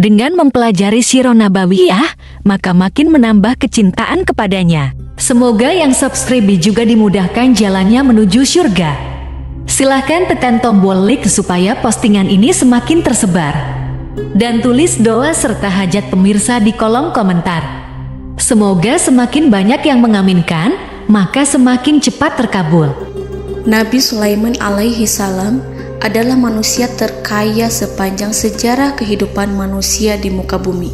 Dengan mempelajari Sirah Nabawiyah, maka makin menambah kecintaan kepadanya. Semoga yang subscribe juga dimudahkan jalannya menuju surga. Silahkan tekan tombol like supaya postingan ini semakin tersebar. Dan tulis doa serta hajat pemirsa di kolom komentar. Semoga semakin banyak yang mengaminkan, maka semakin cepat terkabul. Nabi Sulaiman alaihi salam adalah manusia terkaya sepanjang sejarah kehidupan manusia di muka bumi.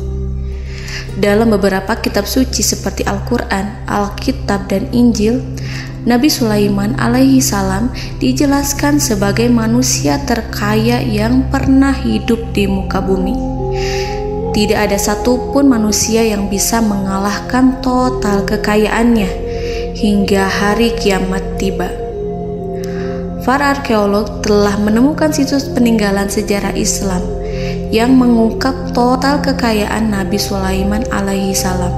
Dalam beberapa kitab suci seperti Al-Quran, Alkitab, dan Injil, Nabi Sulaiman alaihi salam dijelaskan sebagai manusia terkaya yang pernah hidup di muka bumi. Tidak ada satupun manusia yang bisa mengalahkan total kekayaannya hingga hari kiamat tiba. Para arkeolog telah menemukan situs peninggalan sejarah Islam yang mengungkap total kekayaan Nabi Sulaiman alaihi salam.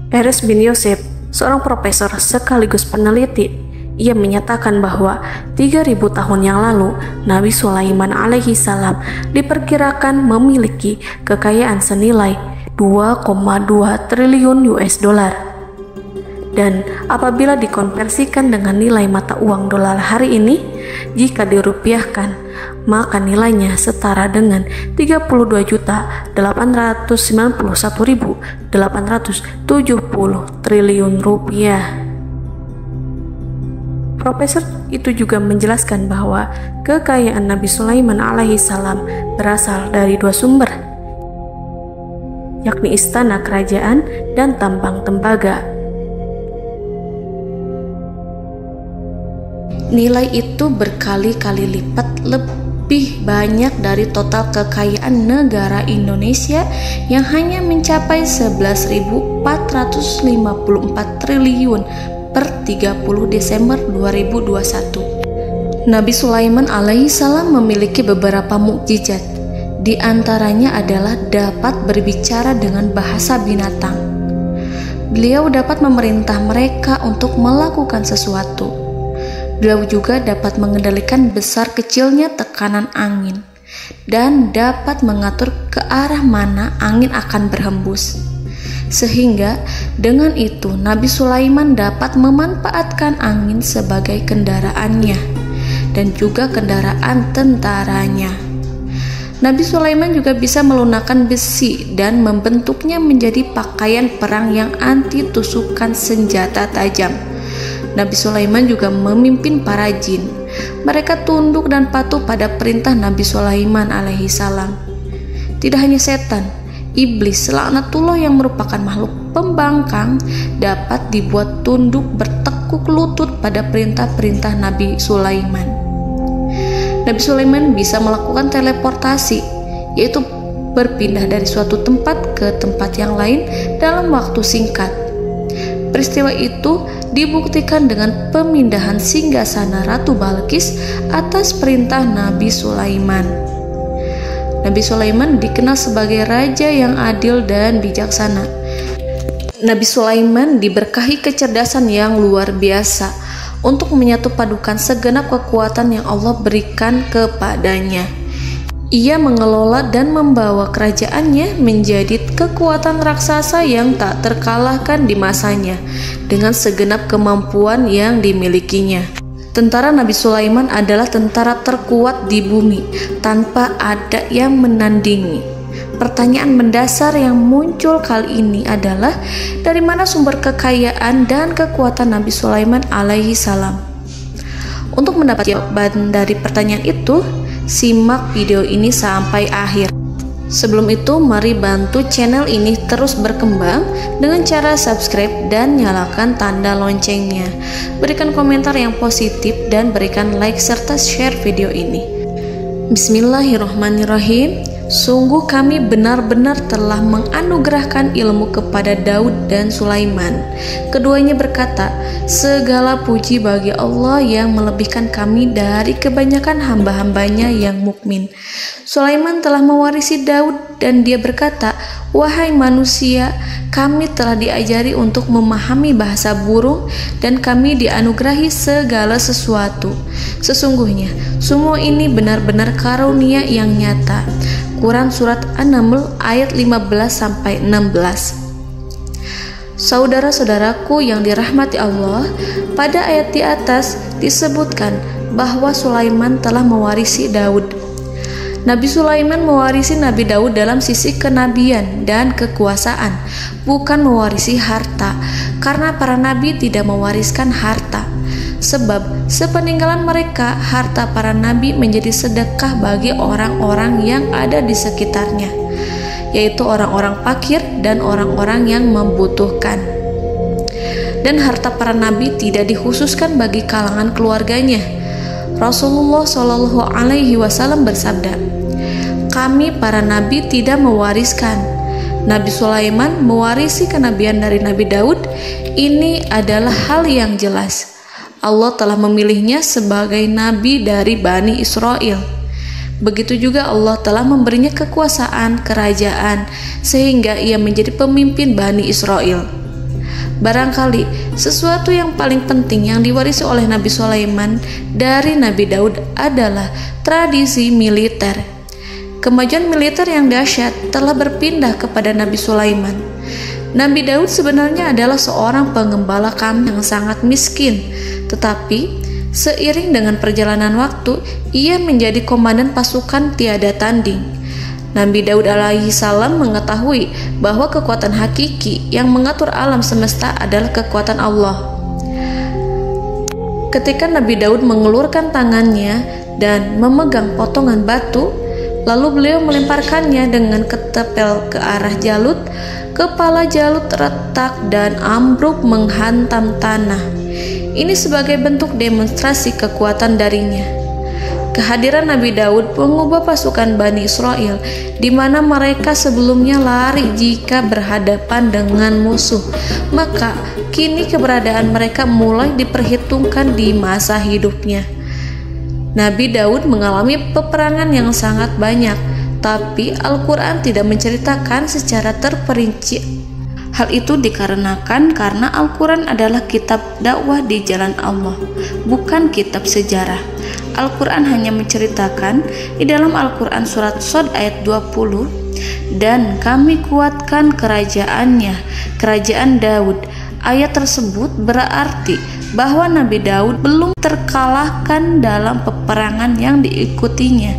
Erez bin Yosef, seorang profesor sekaligus peneliti, ia menyatakan bahwa 3.000 tahun yang lalu Nabi Sulaiman alaihi salam diperkirakan memiliki kekayaan senilai 2,2 triliun US dollar. Dan apabila dikonversikan dengan nilai mata uang dolar hari ini, jika dirupiahkan, maka nilainya setara dengan 32.891.870 triliun rupiah. Profesor itu juga menjelaskan bahwa kekayaan Nabi Sulaiman alaihi salam berasal dari dua sumber, yakni istana kerajaan dan tambang tembaga. Nilai itu berkali-kali lipat lebih banyak dari total kekayaan negara Indonesia yang hanya mencapai 11.454 triliun per 30 Desember 2021. Nabi Sulaiman alaihi salam memiliki beberapa mukjizat. Di antaranya adalah dapat berbicara dengan bahasa binatang. Beliau dapat memerintah mereka untuk melakukan sesuatu. Beliau juga dapat mengendalikan besar kecilnya tekanan angin dan dapat mengatur ke arah mana angin akan berhembus. Sehingga dengan itu Nabi Sulaiman dapat memanfaatkan angin sebagai kendaraannya dan juga kendaraan tentaranya. Nabi Sulaiman juga bisa melunakkan besi dan membentuknya menjadi pakaian perang yang anti tusukan senjata tajam. Nabi Sulaiman juga memimpin para jin. Mereka tunduk dan patuh pada perintah Nabi Sulaiman alaihi salam. Tidak hanya setan, iblis laknatullah yang merupakan makhluk pembangkang dapat dibuat tunduk bertekuk lutut pada perintah-perintah Nabi Sulaiman. Nabi Sulaiman bisa melakukan teleportasi, yaitu berpindah dari suatu tempat ke tempat yang lain dalam waktu singkat. Peristiwa itu dibuktikan dengan pemindahan singgasana Ratu Balqis atas perintah Nabi Sulaiman. Nabi Sulaiman dikenal sebagai raja yang adil dan bijaksana. Nabi Sulaiman diberkahi kecerdasan yang luar biasa untuk menyatu padukan segenap kekuatan yang Allah berikan kepadanya. Ia mengelola dan membawa kerajaannya menjadi kekuatan raksasa yang tak terkalahkan di masanya dengan segenap kemampuan yang dimilikinya. Tentara Nabi Sulaiman adalah tentara terkuat di bumi tanpa ada yang menandingi. Pertanyaan mendasar yang muncul kali ini adalah dari mana sumber kekayaan dan kekuatan Nabi Sulaiman alaihi salam? Untuk mendapat jawaban dari pertanyaan itu, simak video ini sampai akhir. Sebelum itu, mari bantu channel ini terus berkembang dengan cara subscribe dan nyalakan tanda loncengnya. Berikan komentar yang positif dan berikan like serta share video ini. Bismillahirrahmanirrahim. Sungguh kami benar-benar telah menganugerahkan ilmu kepada Daud dan Sulaiman. Keduanya berkata, segala puji bagi Allah yang melebihkan kami dari kebanyakan hamba-hambanya yang mukmin. Sulaiman telah mewarisi Daud dan dia berkata, wahai manusia, kami telah diajari untuk memahami bahasa burung dan kami dianugerahi segala sesuatu. Sesungguhnya semua ini benar-benar karunia yang nyata. Quran Surat An-Naml ayat 15-16. Saudara-saudaraku yang dirahmati Allah, pada ayat di atas disebutkan bahwa Sulaiman telah mewarisi Daud. Nabi Sulaiman mewarisi Nabi Daud dalam sisi kenabian dan kekuasaan, bukan mewarisi harta, karena para nabi tidak mewariskan harta. Sebab sepeninggalan mereka, harta para nabi menjadi sedekah bagi orang-orang yang ada di sekitarnya, yaitu orang-orang fakir dan orang-orang yang membutuhkan. Dan harta para nabi tidak dikhususkan bagi kalangan keluarganya. Rasulullah Shallallahu Alaihi Wasallam bersabda, "Kami para nabi tidak mewariskan." Nabi Sulaiman mewarisi kenabian dari Nabi Daud. Ini adalah hal yang jelas. Allah telah memilihnya sebagai nabi dari Bani Israel. Begitu juga Allah telah memberinya kekuasaan kerajaan sehingga ia menjadi pemimpin Bani Israel. Barangkali sesuatu yang paling penting yang diwarisi oleh Nabi Sulaiman dari Nabi Daud adalah tradisi militer. Kemajuan militer yang dahsyat telah berpindah kepada Nabi Sulaiman. Nabi Daud sebenarnya adalah seorang pengembala kambing yang sangat miskin, tetapi seiring dengan perjalanan waktu, ia menjadi komandan pasukan tiada tanding. Nabi Daud alaihi salam mengetahui bahwa kekuatan hakiki yang mengatur alam semesta adalah kekuatan Allah. Ketika Nabi Daud mengelurkan tangannya dan memegang potongan batu, lalu beliau melemparkannya dengan ketepel ke arah Jalut, kepala Jalut retak dan ambruk menghantam tanah. Ini sebagai bentuk demonstrasi kekuatan darinya. Kehadiran Nabi Daud mengubah pasukan Bani Israel, di mana mereka sebelumnya lari jika berhadapan dengan musuh. Maka kini keberadaan mereka mulai diperhitungkan di masa hidupnya. Nabi Daud mengalami peperangan yang sangat banyak, tapi Al-Quran tidak menceritakan secara terperinci. Hal itu dikarenakan karena Al-Quran adalah kitab dakwah di jalan Allah, bukan kitab sejarah. Al-Quran hanya menceritakan di dalam Al-Quran surat Shad ayat 20, "Dan kami kuatkan kerajaannya, kerajaan Daud." Ayat tersebut berarti bahwa Nabi Daud belum terkalahkan dalam peperangan yang diikutinya.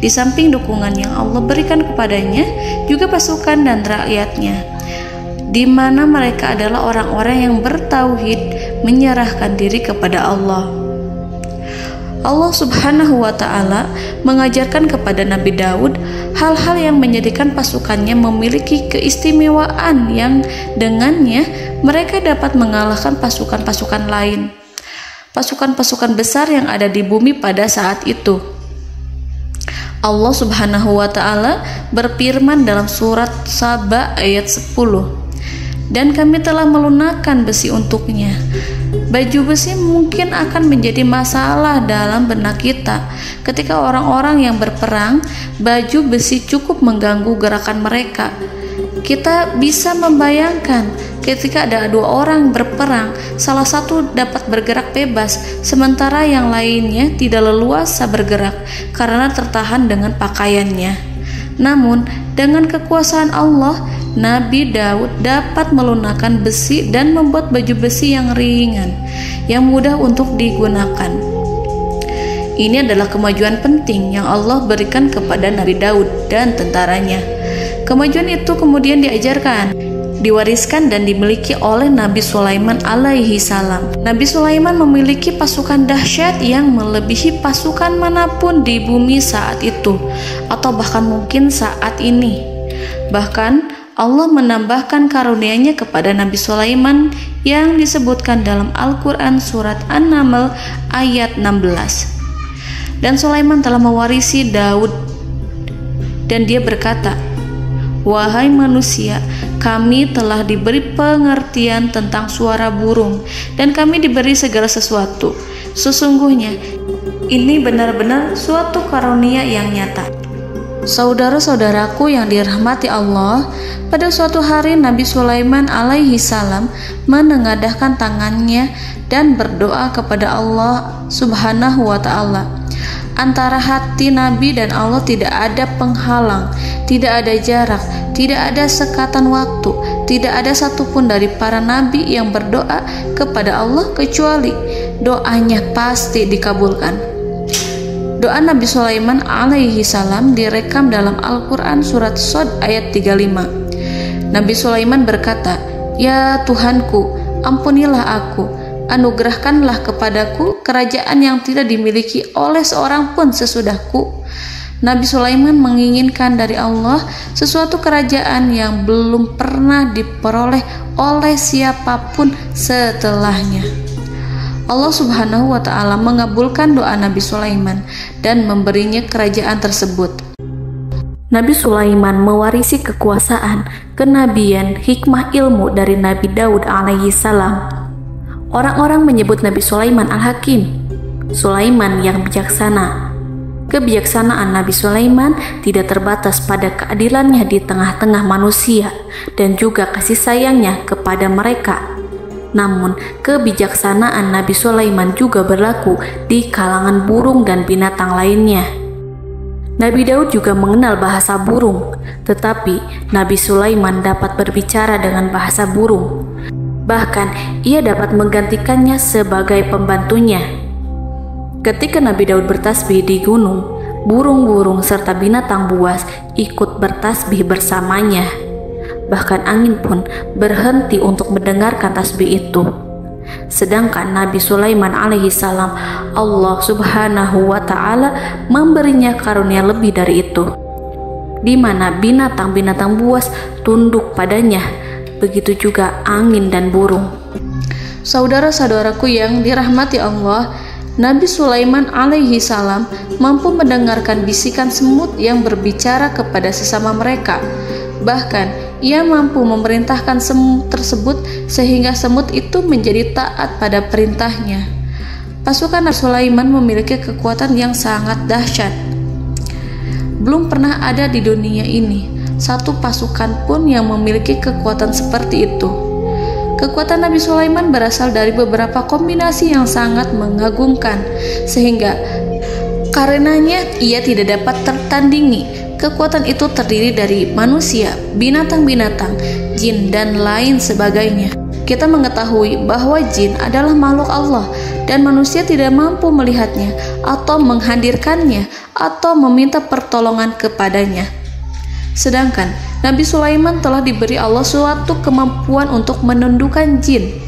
Di samping dukungan yang Allah berikan kepadanya, juga pasukan dan rakyatnya, di mana mereka adalah orang-orang yang bertauhid, menyerahkan diri kepada Allah. Allah Subhanahu wa Ta'ala mengajarkan kepada Nabi Daud hal-hal yang menjadikan pasukannya memiliki keistimewaan yang dengannya mereka dapat mengalahkan pasukan-pasukan lain, pasukan-pasukan besar yang ada di bumi pada saat itu. Allah Subhanahu wa Ta'ala berfirman dalam surat Saba ayat 10, "Dan kami telah melunakkan besi untuknya." Baju besi mungkin akan menjadi masalah dalam benak kita. Ketika orang-orang yang berperang, baju besi cukup mengganggu gerakan mereka. Kita bisa membayangkan ketika ada dua orang berperang, salah satu dapat bergerak bebas, sementara yang lainnya tidak leluasa bergerak karena tertahan dengan pakaiannya. Namun, dengan kekuasaan Allah, Nabi Daud dapat melunakkan besi dan membuat baju besi yang ringan, yang mudah untuk digunakan. Ini adalah kemajuan penting yang Allah berikan kepada Nabi Daud dan tentaranya. Kemajuan itu kemudian diajarkan, diwariskan dan dimiliki oleh Nabi Sulaiman alaihi salam. Nabi Sulaiman memiliki pasukan dahsyat yang melebihi pasukan manapun di bumi saat itu, atau bahkan mungkin saat ini. Bahkan Allah menambahkan karunia-Nya kepada Nabi Sulaiman yang disebutkan dalam Al-Quran surat An-Naml ayat 16. Dan Sulaiman telah mewarisi Daud, dan dia berkata, "Wahai manusia, kami telah diberi pengertian tentang suara burung, dan kami diberi segala sesuatu. Sesungguhnya ini benar-benar suatu karunia yang nyata." Saudara-saudaraku yang dirahmati Allah, pada suatu hari Nabi Sulaiman alaihi salam menengadahkan tangannya dan berdoa kepada Allah Subhanahu wa ta'ala. Antara hati Nabi dan Allah tidak ada penghalang, tidak ada jarak, tidak ada sekatan waktu, tidak ada satupun dari para nabi yang berdoa kepada Allah kecuali doanya pasti dikabulkan. Doa Nabi Sulaiman alaihi salam direkam dalam Al-Quran surat Shad ayat 35. Nabi Sulaiman berkata, "Ya Tuhanku, ampunilah aku, anugerahkanlah kepadaku kerajaan yang tidak dimiliki oleh seorang pun sesudahku." Nabi Sulaiman menginginkan dari Allah sesuatu kerajaan yang belum pernah diperoleh oleh siapapun setelahnya. Allah Subhanahu wa ta'ala mengabulkan doa Nabi Sulaiman dan memberinya kerajaan tersebut. Nabi Sulaiman mewarisi kekuasaan, kenabian, hikmah ilmu dari Nabi Daud alaihi salam. Orang-orang menyebut Nabi Sulaiman Al-Hakim, Sulaiman yang bijaksana. Kebijaksanaan Nabi Sulaiman tidak terbatas pada keadilannya di tengah-tengah manusia dan juga kasih sayangnya kepada mereka. Namun, kebijaksanaan Nabi Sulaiman juga berlaku di kalangan burung dan binatang lainnya. Nabi Daud juga mengenal bahasa burung, tetapi Nabi Sulaiman dapat berbicara dengan bahasa burung. Bahkan, ia dapat menggantikannya sebagai pembantunya. Ketika Nabi Daud bertasbih di gunung, burung-burung serta binatang buas ikut bertasbih bersamanya. Bahkan angin pun berhenti untuk mendengarkan tasbih itu. Sedangkan Nabi Sulaiman alaihi salam, Allah Subhanahu wa ta'ala memberinya karunia lebih dari itu, di mana binatang-binatang buas tunduk padanya, begitu juga angin dan burung. Saudara-saudaraku yang dirahmati Allah, Nabi Sulaiman alaihi salam mampu mendengarkan bisikan semut yang berbicara kepada sesama mereka. Bahkan ia mampu memerintahkan semut tersebut sehingga semut itu menjadi taat pada perintahnya. Pasukan Nabi Sulaiman memiliki kekuatan yang sangat dahsyat. Belum pernah ada di dunia ini satu pasukan pun yang memiliki kekuatan seperti itu. Kekuatan Nabi Sulaiman berasal dari beberapa kombinasi yang sangat mengagumkan, sehingga karenanya ia tidak dapat tertandingi. Kekuatan itu terdiri dari manusia, binatang-binatang, jin, dan lain sebagainya. Kita mengetahui bahwa jin adalah makhluk Allah dan manusia tidak mampu melihatnya atau menghadirkannya atau meminta pertolongan kepadanya. Sedangkan Nabi Sulaiman telah diberi Allah suatu kemampuan untuk menundukkan jin,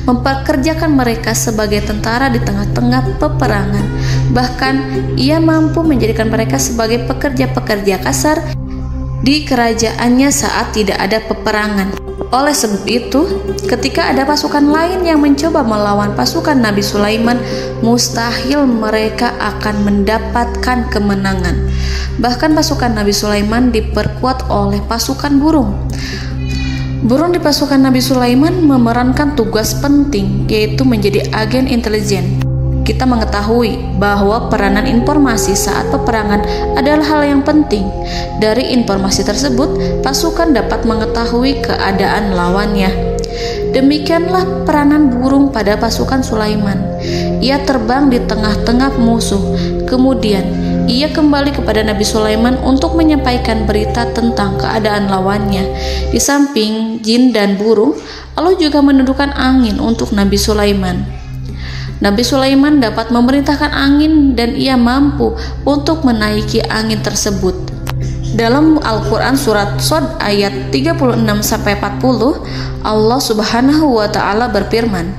memperkerjakan mereka sebagai tentara di tengah-tengah peperangan. Bahkan ia mampu menjadikan mereka sebagai pekerja-pekerja kasar di kerajaannya saat tidak ada peperangan. Oleh sebab itu, ketika ada pasukan lain yang mencoba melawan pasukan Nabi Sulaiman, mustahil mereka akan mendapatkan kemenangan. Bahkan pasukan Nabi Sulaiman diperkuat oleh pasukan burung. Burung di pasukan Nabi Sulaiman memerankan tugas penting, yaitu menjadi agen intelijen. Kita mengetahui bahwa peranan informasi saat peperangan adalah hal yang penting. Dari informasi tersebut, pasukan dapat mengetahui keadaan lawannya. Demikianlah peranan burung pada pasukan Sulaiman. Ia terbang di tengah-tengah musuh. Kemudian, ia kembali kepada Nabi Sulaiman untuk menyampaikan berita tentang keadaan lawannya. Di samping jin dan burung, Allah juga menundukkan angin untuk Nabi Sulaiman. Nabi Sulaiman dapat memerintahkan angin dan ia mampu untuk menaiki angin tersebut. Dalam Al-Quran surat Shad ayat 36-40, Allah Subhanahu wa ta'ala berfirman,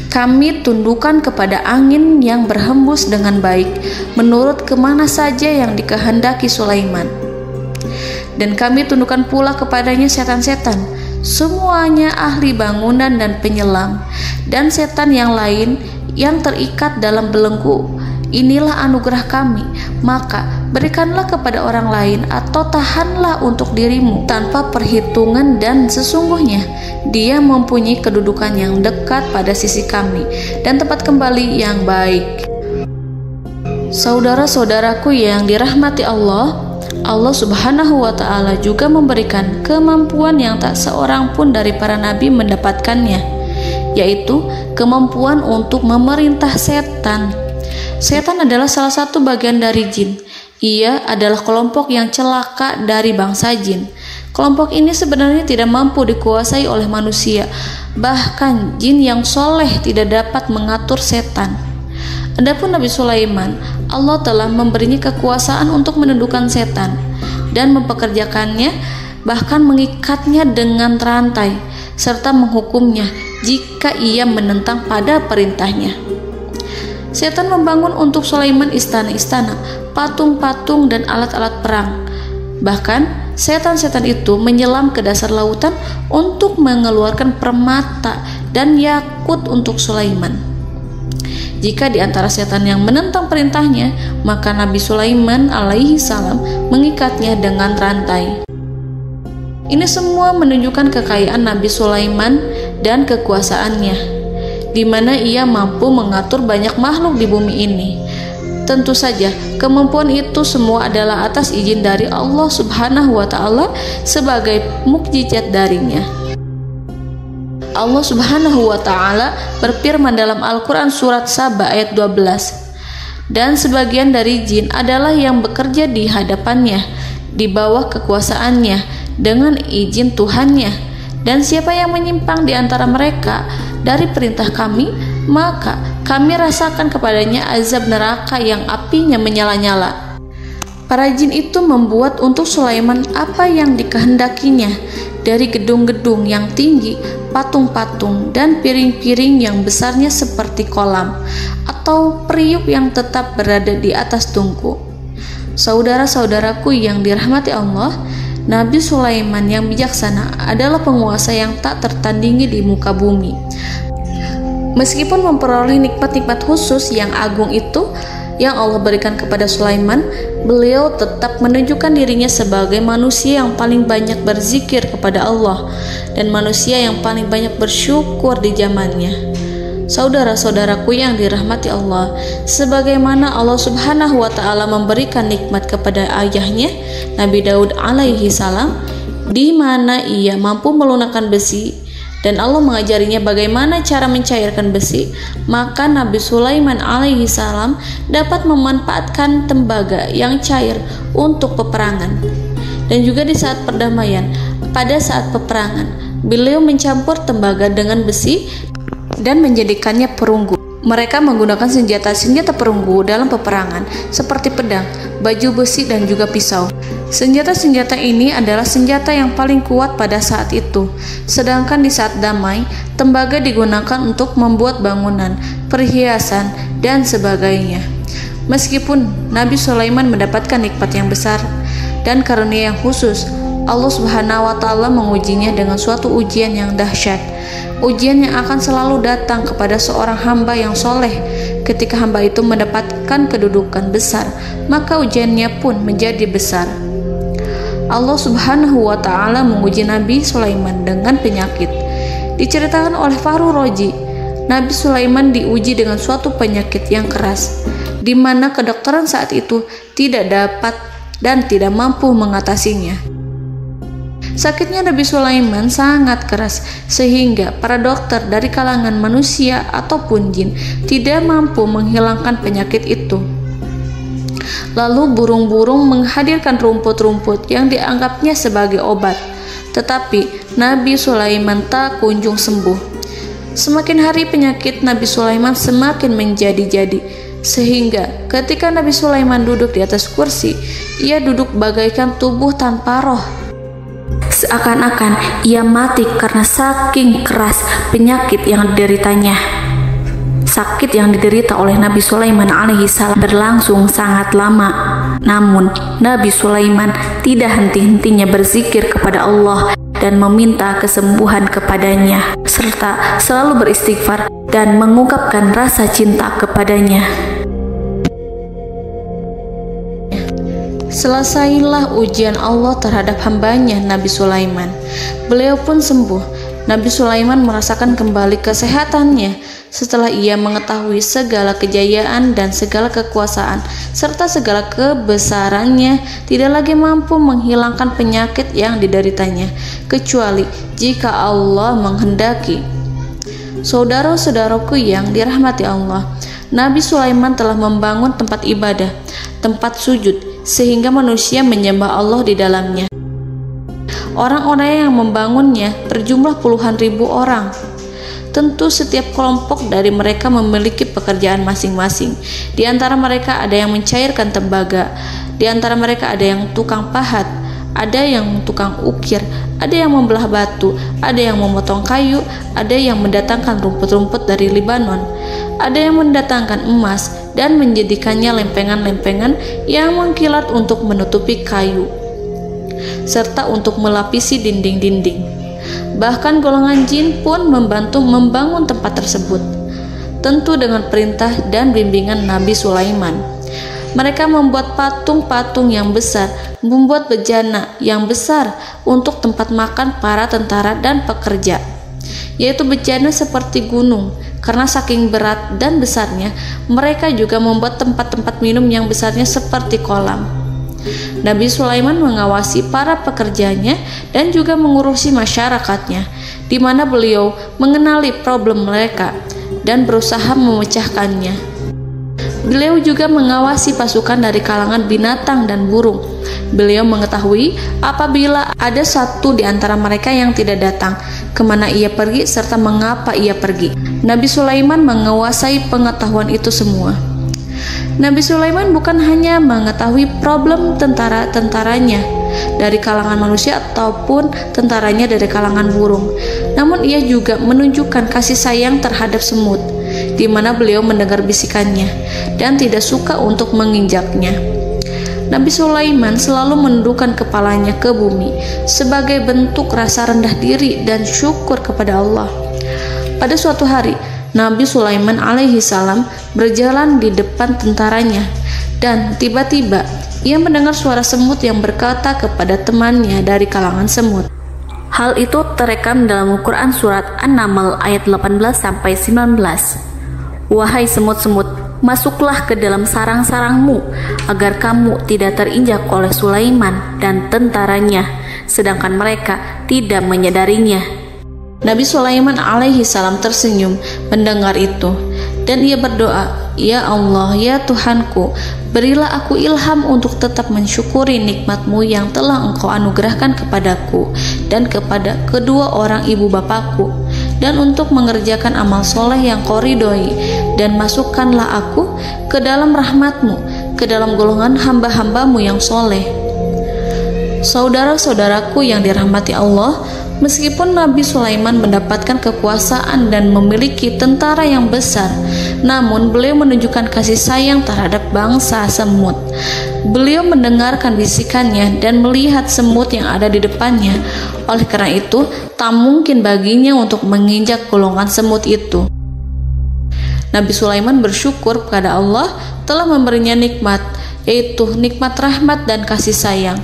"Kami tundukkan kepada angin yang berhembus dengan baik menurut kemana saja yang dikehendaki Sulaiman. Dan kami tundukkan pula kepadanya setan-setan, semuanya ahli bangunan dan penyelam, dan setan yang lain yang terikat dalam belenggu. Inilah anugerah kami, maka berikanlah kepada orang lain atau tahanlah untuk dirimu tanpa perhitungan, dan sesungguhnya dia mempunyai kedudukan yang dekat pada sisi kami dan tempat kembali yang baik." Saudara-saudaraku yang dirahmati Allah, Allah Subhanahu wa Ta'ala juga memberikan kemampuan yang tak seorang pun dari para nabi mendapatkannya, yaitu kemampuan untuk memerintah setan. Setan adalah salah satu bagian dari jin. Ia adalah kelompok yang celaka dari bangsa jin. Kelompok ini sebenarnya tidak mampu dikuasai oleh manusia. Bahkan jin yang soleh tidak dapat mengatur setan. Adapun Nabi Sulaiman, Allah telah memberinya kekuasaan untuk menundukkan setan dan mempekerjakannya, bahkan mengikatnya dengan rantai serta menghukumnya jika ia menentang pada perintahnya. Setan membangun untuk Sulaiman istana-istana, patung-patung dan alat-alat perang. Bahkan setan-setan itu menyelam ke dasar lautan untuk mengeluarkan permata dan yakut untuk Sulaiman. Jika di antara setan yang menentang perintahnya, maka Nabi Sulaiman alaihi salam mengikatnya dengan rantai. Ini semua menunjukkan kekayaan Nabi Sulaiman dan kekuasaannya, di mana ia mampu mengatur banyak makhluk di bumi ini. Tentu saja, kemampuan itu semua adalah atas izin dari Allah Subhanahu wa Ta'ala sebagai mukjizat darinya. Allah Subhanahu wa Ta'ala berfirman dalam Al-Quran surat Saba ayat 12, dan sebagian dari jin adalah yang bekerja di hadapannya di bawah kekuasaannya dengan izin Tuhannya, dan siapa yang menyimpang di antara mereka dari perintah kami, maka kami rasakan kepadanya azab neraka yang apinya menyala-nyala. Para jin itu membuat untuk Sulaiman apa yang dikehendakinya, dari gedung-gedung yang tinggi, patung-patung, dan piring-piring yang besarnya seperti kolam, atau periuk yang tetap berada di atas tungku. Saudara-saudaraku yang dirahmati Allah, Nabi Sulaiman yang bijaksana adalah penguasa yang tak tertandingi di muka bumi. Meskipun memperoleh nikmat-nikmat khusus yang agung itu yang Allah berikan kepada Sulaiman, beliau tetap menunjukkan dirinya sebagai manusia yang paling banyak berzikir kepada Allah dan manusia yang paling banyak bersyukur di zamannya. Saudara-saudaraku yang dirahmati Allah, sebagaimana Allah Subhanahu wa Ta'ala memberikan nikmat kepada ayahnya Nabi Daud alaihi salam, di mana ia mampu melunakkan besi, dan Allah mengajarinya bagaimana cara mencairkan besi, maka Nabi Sulaiman alaihi salam dapat memanfaatkan tembaga yang cair untuk peperangan. Dan juga di saat perdamaian, pada saat peperangan, beliau mencampur tembaga dengan besi dan menjadikannya perunggu. Mereka menggunakan senjata-senjata perunggu dalam peperangan seperti pedang, baju besi, dan juga pisau. Senjata-senjata ini adalah senjata yang paling kuat pada saat itu. Sedangkan di saat damai, tembaga digunakan untuk membuat bangunan, perhiasan, dan sebagainya. Meskipun Nabi Sulaiman mendapatkan nikmat yang besar dan karunia yang khusus, Allah Subhanahu wa Ta'ala mengujinya dengan suatu ujian yang dahsyat. Ujian yang akan selalu datang kepada seorang hamba yang soleh. Ketika hamba itu mendapatkan kedudukan besar, maka ujiannya pun menjadi besar. Allah Subhanahu wa Ta'ala menguji Nabi Sulaiman dengan penyakit. Diceritakan oleh Fahru Roji, Nabi Sulaiman diuji dengan suatu penyakit yang keras, di mana kedokteran saat itu tidak dapat dan tidak mampu mengatasinya. Sakitnya Nabi Sulaiman sangat keras sehingga para dokter dari kalangan manusia ataupun jin tidak mampu menghilangkan penyakit itu. Lalu burung-burung menghadirkan rumput-rumput yang dianggapnya sebagai obat, tetapi Nabi Sulaiman tak kunjung sembuh. Semakin hari penyakit Nabi Sulaiman semakin menjadi-jadi, sehingga ketika Nabi Sulaiman duduk di atas kursi, ia duduk bagaikan tubuh tanpa roh. Seakan-akan ia mati karena saking keras penyakit yang dideritanya. Sakit yang diderita oleh Nabi Sulaiman alaihi salam berlangsung sangat lama. Namun Nabi Sulaiman tidak henti-hentinya berzikir kepada Allah dan meminta kesembuhan kepadanya, serta selalu beristighfar dan mengungkapkan rasa cinta kepadanya. Selesailah ujian Allah terhadap hambanya Nabi Sulaiman. Beliau pun sembuh Nabi Sulaiman merasakan kembali kesehatannya setelah ia mengetahui segala kejayaan dan segala kekuasaan serta segala kebesarannya tidak lagi mampu menghilangkan penyakit yang dideritanya kecuali jika Allah menghendaki. Saudara-saudaraku yang dirahmati Allah, Nabi Sulaiman telah membangun tempat ibadah, tempat sujud, sehingga manusia menyembah Allah di dalamnya. Orang-orang yang membangunnya berjumlah puluhan ribu orang. Tentu setiap kelompok dari mereka memiliki pekerjaan masing-masing. Di antara mereka ada yang mencairkan tembaga, di antara mereka ada yang tukang pahat, ada yang tukang ukir, ada yang membelah batu, ada yang memotong kayu, ada yang mendatangkan rumput-rumput dari Libanon, ada yang mendatangkan emas dan menjadikannya lempengan-lempengan yang mengkilat untuk menutupi kayu serta untuk melapisi dinding-dinding. Bahkan golongan jin pun membantu membangun tempat tersebut, tentu dengan perintah dan bimbingan Nabi Sulaiman. Mereka membuat patung-patung yang besar, membuat bejana yang besar untuk tempat makan para tentara dan pekerja, yaitu bejana seperti gunung. Karena saking berat dan besarnya, mereka juga membuat tempat-tempat minum yang besarnya seperti kolam. Nabi Sulaiman mengawasi para pekerjanya dan juga mengurusi masyarakatnya, di mana beliau mengenali problem mereka dan berusaha memecahkannya. Beliau juga mengawasi pasukan dari kalangan binatang dan burung. Beliau mengetahui apabila ada satu di antara mereka yang tidak datang, kemana ia pergi serta mengapa ia pergi. Nabi Sulaiman menguasai pengetahuan itu semua. Nabi Sulaiman bukan hanya mengetahui problem tentara-tentaranya dari kalangan manusia ataupun tentaranya dari kalangan burung, namun ia juga menunjukkan kasih sayang terhadap semut, di mana beliau mendengar bisikannya dan tidak suka untuk menginjaknya. Nabi Sulaiman selalu menundukkan kepalanya ke bumi sebagai bentuk rasa rendah diri dan syukur kepada Allah. Pada suatu hari, Nabi Sulaiman alaihi salam berjalan di depan tentaranya dan tiba-tiba ia mendengar suara semut yang berkata kepada temannya dari kalangan semut. Hal itu terekam dalam Al-Quran surat An-Naml ayat 18-19. Wahai semut-semut, masuklah ke dalam sarang-sarangmu agar kamu tidak terinjak oleh Sulaiman dan tentaranya, sedangkan mereka tidak menyadarinya. Nabi Sulaiman alaihi salam tersenyum mendengar itu dan ia berdoa, "Ya Allah, ya Tuhanku, berilah aku ilham untuk tetap mensyukuri nikmat-Mu yang telah Engkau anugerahkan kepadaku dan kepada kedua orang ibu bapakku, dan untuk mengerjakan amal soleh yang Kau ridhoi, dan masukkanlah aku ke dalam rahmat-Mu, ke dalam golongan hamba-hamba-Mu yang soleh." Saudara-saudaraku yang dirahmati Allah, meskipun Nabi Sulaiman mendapatkan kekuasaan dan memiliki tentara yang besar, namun beliau menunjukkan kasih sayang terhadap bangsa semut. Beliau mendengarkan bisikannya dan melihat semut yang ada di depannya. Oleh karena itu, tak mungkin baginya untuk menginjak golongan semut itu. Nabi Sulaiman bersyukur kepada Allah telah memberinya nikmat, yaitu nikmat rahmat dan kasih sayang.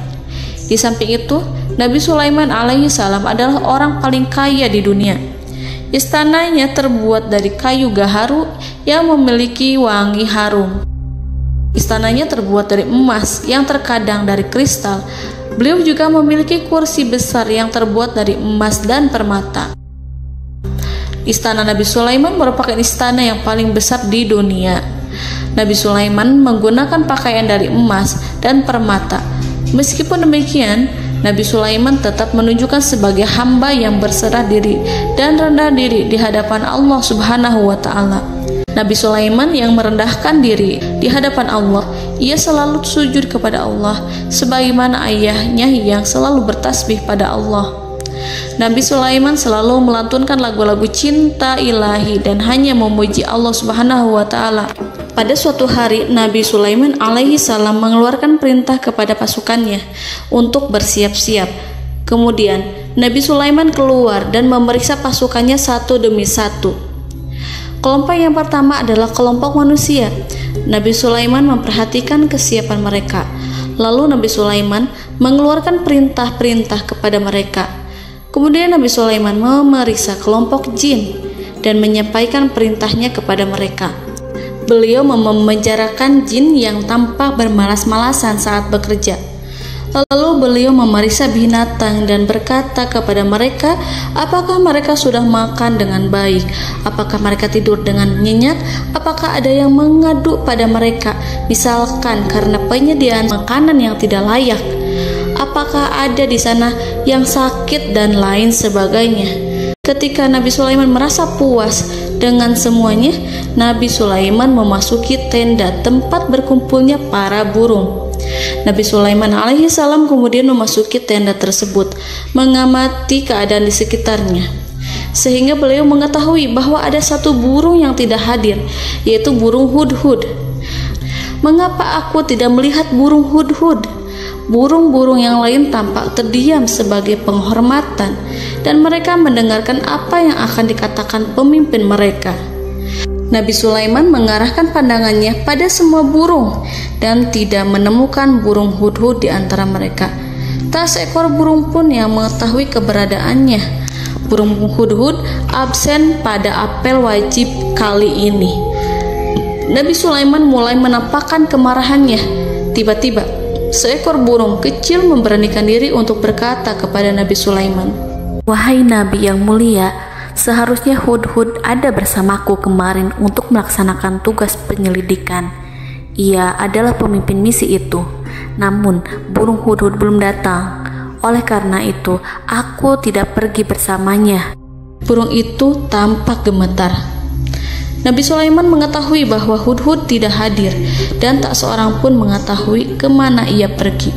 Di samping itu, Nabi Sulaiman alaihi salam adalah orang paling kaya di dunia. Istananya terbuat dari kayu gaharu yang memiliki wangi harum. Istananya terbuat dari emas yang terkadang dari kristal. Beliau juga memiliki kursi besar yang terbuat dari emas dan permata. Istana Nabi Sulaiman merupakan istana yang paling besar di dunia. Nabi Sulaiman menggunakan pakaian dari emas dan permata. Meskipun demikian, Nabi Sulaiman tetap menunjukkan sebagai hamba yang berserah diri dan rendah diri di hadapan Allah Subhanahu wa Ta'ala. Nabi Sulaiman yang merendahkan diri di hadapan Allah, ia selalu sujud kepada Allah, sebagaimana ayahnya yang selalu bertasbih pada Allah. Nabi Sulaiman selalu melantunkan lagu-lagu cinta ilahi dan hanya memuji Allah Subhanahu wa Ta'ala. Pada suatu hari, Nabi Sulaiman alaihi salam mengeluarkan perintah kepada pasukannya untuk bersiap-siap. Kemudian, Nabi Sulaiman keluar dan memeriksa pasukannya satu demi satu. Kelompok yang pertama adalah kelompok manusia. Nabi Sulaiman memperhatikan kesiapan mereka. Lalu Nabi Sulaiman mengeluarkan perintah-perintah kepada mereka. Kemudian Nabi Sulaiman memeriksa kelompok jin dan menyampaikan perintahnya kepada mereka. Beliau memenjarakan jin yang tampak bermalas-malasan saat bekerja. Lalu beliau memeriksa binatang dan berkata kepada mereka, apakah mereka sudah makan dengan baik? Apakah mereka tidur dengan nyenyak? Apakah ada yang mengadu pada mereka, misalkan karena penyediaan makanan yang tidak layak? Apakah ada di sana yang sakit dan lain sebagainya? Ketika Nabi Sulaiman merasa puas dengan semuanya, Nabi Sulaiman memasuki tenda tempat berkumpulnya para burung. Nabi Sulaiman alaihi salam kemudian memasuki tenda tersebut, mengamati keadaan di sekitarnya, sehingga beliau mengetahui bahwa ada satu burung yang tidak hadir, yaitu burung hudhud. Mengapa aku tidak melihat burung hudhud? Burung-burung yang lain tampak terdiam sebagai penghormatan, dan mereka mendengarkan apa yang akan dikatakan pemimpin mereka. Nabi Sulaiman mengarahkan pandangannya pada semua burung dan tidak menemukan burung hudhud di antara mereka. Tak seekor burung pun yang mengetahui keberadaannya. Burung hudhud absen pada apel wajib kali ini. Nabi Sulaiman mulai menampakkan kemarahannya. Tiba-tiba, seekor burung kecil memberanikan diri untuk berkata kepada Nabi Sulaiman, "Wahai Nabi yang mulia, seharusnya hudhud ada bersamaku kemarin untuk melaksanakan tugas penyelidikan. Ia adalah pemimpin misi itu. Namun, burung hudhud belum datang. Oleh karena itu, aku tidak pergi bersamanya." Burung itu tampak gemetar. Nabi Sulaiman mengetahui bahwa hudhud tidak hadir dan tak seorang pun mengetahui kemana ia pergi.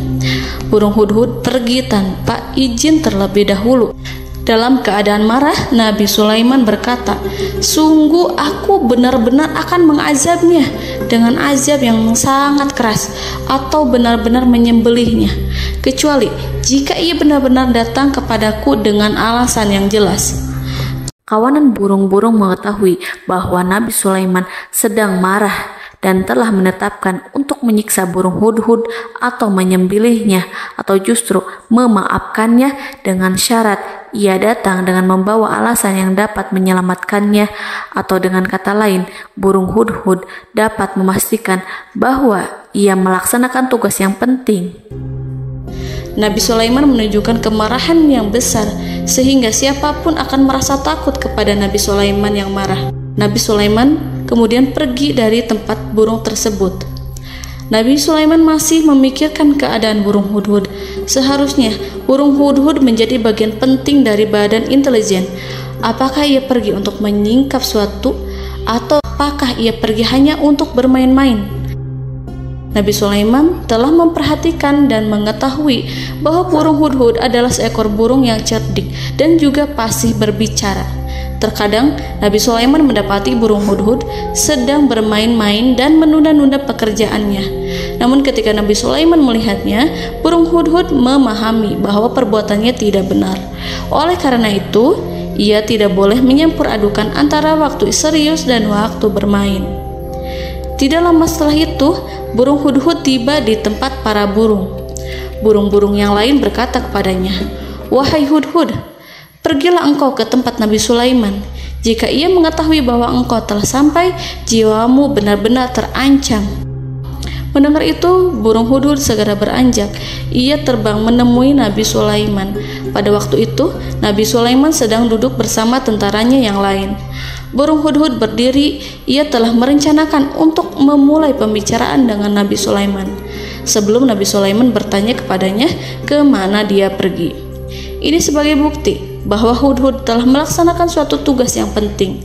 Burung hudhud pergi tanpa izin terlebih dahulu. Dalam keadaan marah, Nabi Sulaiman berkata, "Sungguh aku benar-benar akan mengazabnya dengan azab yang sangat keras atau benar-benar menyembelihnya, kecuali jika ia benar-benar datang kepadaku dengan alasan yang jelas." Kawanan burung-burung mengetahui bahwa Nabi Sulaiman sedang marah dan telah menetapkan untuk menyiksa burung hudhud atau menyembelihnya atau justru memaafkannya dengan syarat ia datang dengan membawa alasan yang dapat menyelamatkannya, atau dengan kata lain, burung hudhud dapat memastikan bahwa ia melaksanakan tugas yang penting. Nabi Sulaiman menunjukkan kemarahan yang besar sehingga siapapun akan merasa takut kepada Nabi Sulaiman yang marah. Nabi Sulaiman kemudian pergi dari tempat burung tersebut. Nabi Sulaiman masih memikirkan keadaan burung hudhud. Seharusnya burung hudhud menjadi bagian penting dari badan intelijen. Apakah ia pergi untuk menyingkap suatu, atau apakah ia pergi hanya untuk bermain-main? Nabi Sulaiman telah memperhatikan dan mengetahui bahwa burung hudhud adalah seekor burung yang cerdik dan juga fasih berbicara. Terkadang Nabi Sulaiman mendapati burung hudhud sedang bermain-main dan menunda-nunda pekerjaannya. Namun ketika Nabi Sulaiman melihatnya, burung hudhud memahami bahwa perbuatannya tidak benar. Oleh karena itu, ia tidak boleh menyampur adukan antara waktu serius dan waktu bermain. Tidak lama setelah itu, burung hudhud tiba di tempat para burung. Burung-burung yang lain berkata kepadanya, "Wahai hudhud, pergilah engkau ke tempat Nabi Sulaiman. Jika ia mengetahui bahwa engkau telah sampai, jiwamu benar-benar terancam." Mendengar itu, burung hudhud segera beranjak. Ia terbang menemui Nabi Sulaiman. Pada waktu itu, Nabi Sulaiman sedang duduk bersama tentaranya yang lain. Burung hudhud berdiri. Ia telah merencanakan untuk memulai pembicaraan dengan Nabi Sulaiman sebelum Nabi Sulaiman bertanya kepadanya kemana dia pergi. Ini sebagai bukti bahwa hudhud telah melaksanakan suatu tugas yang penting.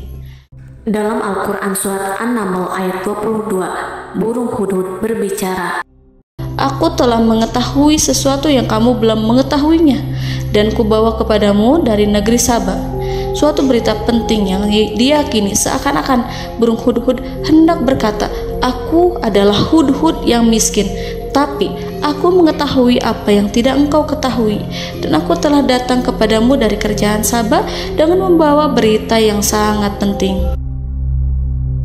Dalam Al-Quran Surat An-Naml ayat 22, burung hudhud berbicara, "Aku telah mengetahui sesuatu yang kamu belum mengetahuinya, dan kubawa kepadamu dari negeri Saba suatu berita penting yang diyakini seakan-akan burung hudhud hendak berkata, 'Aku adalah hudhud yang miskin, tapi aku mengetahui apa yang tidak engkau ketahui, dan aku telah datang kepadamu dari kerajaan Saba dengan membawa berita yang sangat penting.'"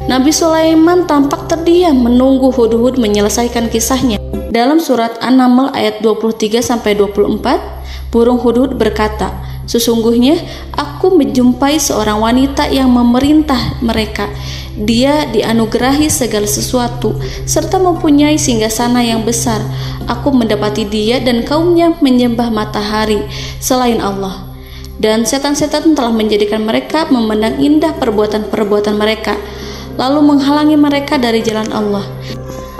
Nabi Sulaiman tampak terdiam menunggu hudhud menyelesaikan kisahnya. Dalam surat An-Naml ayat 23-24, burung hudhud berkata, Sesungguhnya aku menjumpai seorang wanita yang memerintah mereka. Dia dianugerahi segala sesuatu serta mempunyai singgasana yang besar. Aku mendapati dia dan kaumnya menyembah matahari selain Allah. Dan setan-setan telah menjadikan mereka memandang indah perbuatan-perbuatan mereka, lalu menghalangi mereka dari jalan Allah,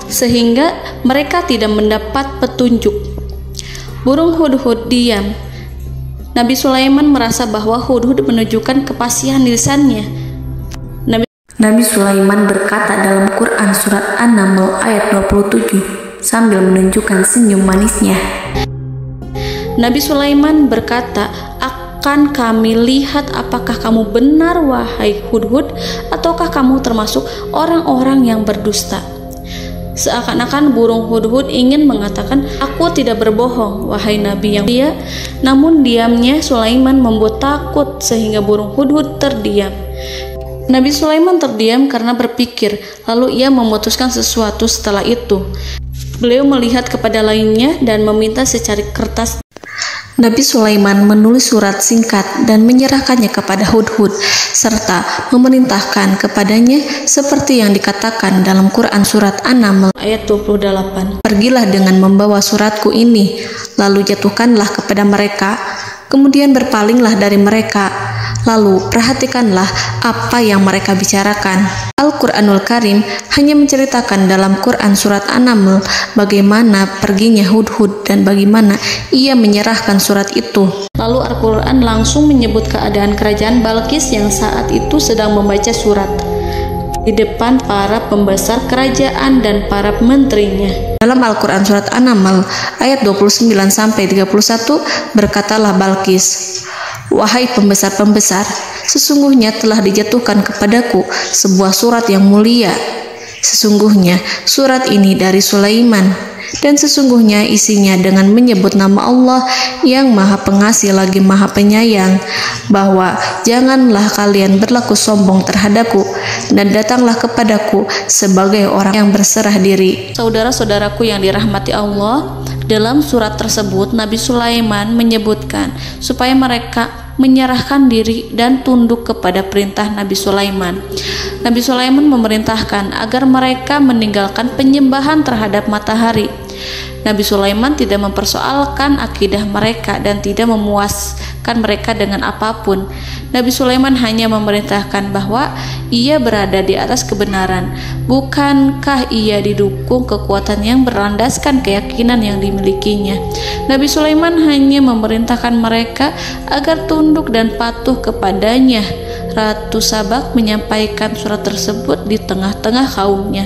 sehingga mereka tidak mendapat petunjuk. Burung hudhud diam. Nabi Sulaiman merasa bahwa hudhud menunjukkan kepasihan lisannya. Nabi Sulaiman berkata dalam Quran surat An-Naml ayat 27 sambil menunjukkan senyum manisnya. Nabi Sulaiman berkata, "Akan kami lihat apakah kamu benar wahai hudhud, ataukah kamu termasuk orang-orang yang berdusta." Seakan-akan burung hudhud ingin mengatakan, "Aku tidak berbohong, wahai Nabi yang mulia." Namun diamnya Sulaiman membuat takut sehingga burung hudhud terdiam. Nabi Sulaiman terdiam karena berpikir, lalu ia memutuskan sesuatu setelah itu. Beliau melihat kepada lainnya dan meminta secari kertas. Nabi Sulaiman menulis surat singkat dan menyerahkannya kepada hudhud serta memerintahkan kepadanya seperti yang dikatakan dalam Quran surat An-Naml ayat 28. "Pergilah dengan membawa suratku ini, lalu jatuhkanlah kepada mereka, kemudian berpalinglah dari mereka, lalu perhatikanlah apa yang mereka bicarakan." Al-Quranul Karim hanya menceritakan dalam Quran surat An-Naml bagaimana perginya hudhud dan bagaimana ia menyerahkan surat itu. Lalu Al-Quran langsung menyebut keadaan kerajaan Balqis yang saat itu sedang membaca surat di depan para pembesar kerajaan dan para menterinya. Dalam Al-Quran surat An-Naml ayat 29-31 berkatalah Balqis, "Wahai pembesar-pembesar, sesungguhnya telah dijatuhkan kepadaku sebuah surat yang mulia. Sesungguhnya surat ini dari Sulaiman, dan sesungguhnya isinya dengan menyebut nama Allah yang Maha Pengasih lagi Maha Penyayang, bahwa janganlah kalian berlaku sombong terhadapku, dan datanglah kepadaku sebagai orang yang berserah diri." Saudara-saudaraku yang dirahmati Allah, dalam surat tersebut Nabi Sulaiman menyebutkan supaya mereka menyerahkan diri dan tunduk kepada perintah Nabi Sulaiman. Nabi Sulaiman memerintahkan agar mereka meninggalkan penyembahan terhadap matahari. Nabi Sulaiman tidak mempersoalkan akidah mereka dan tidak memuaskan mereka dengan apapun. Nabi Sulaiman hanya memerintahkan bahwa ia berada di atas kebenaran. Bukankah ia didukung kekuatan yang berlandaskan keyakinan yang dimilikinya? Nabi Sulaiman hanya memerintahkan mereka agar tunduk dan patuh kepadanya. Ratu Sabak menyampaikan surat tersebut di tengah-tengah kaumnya.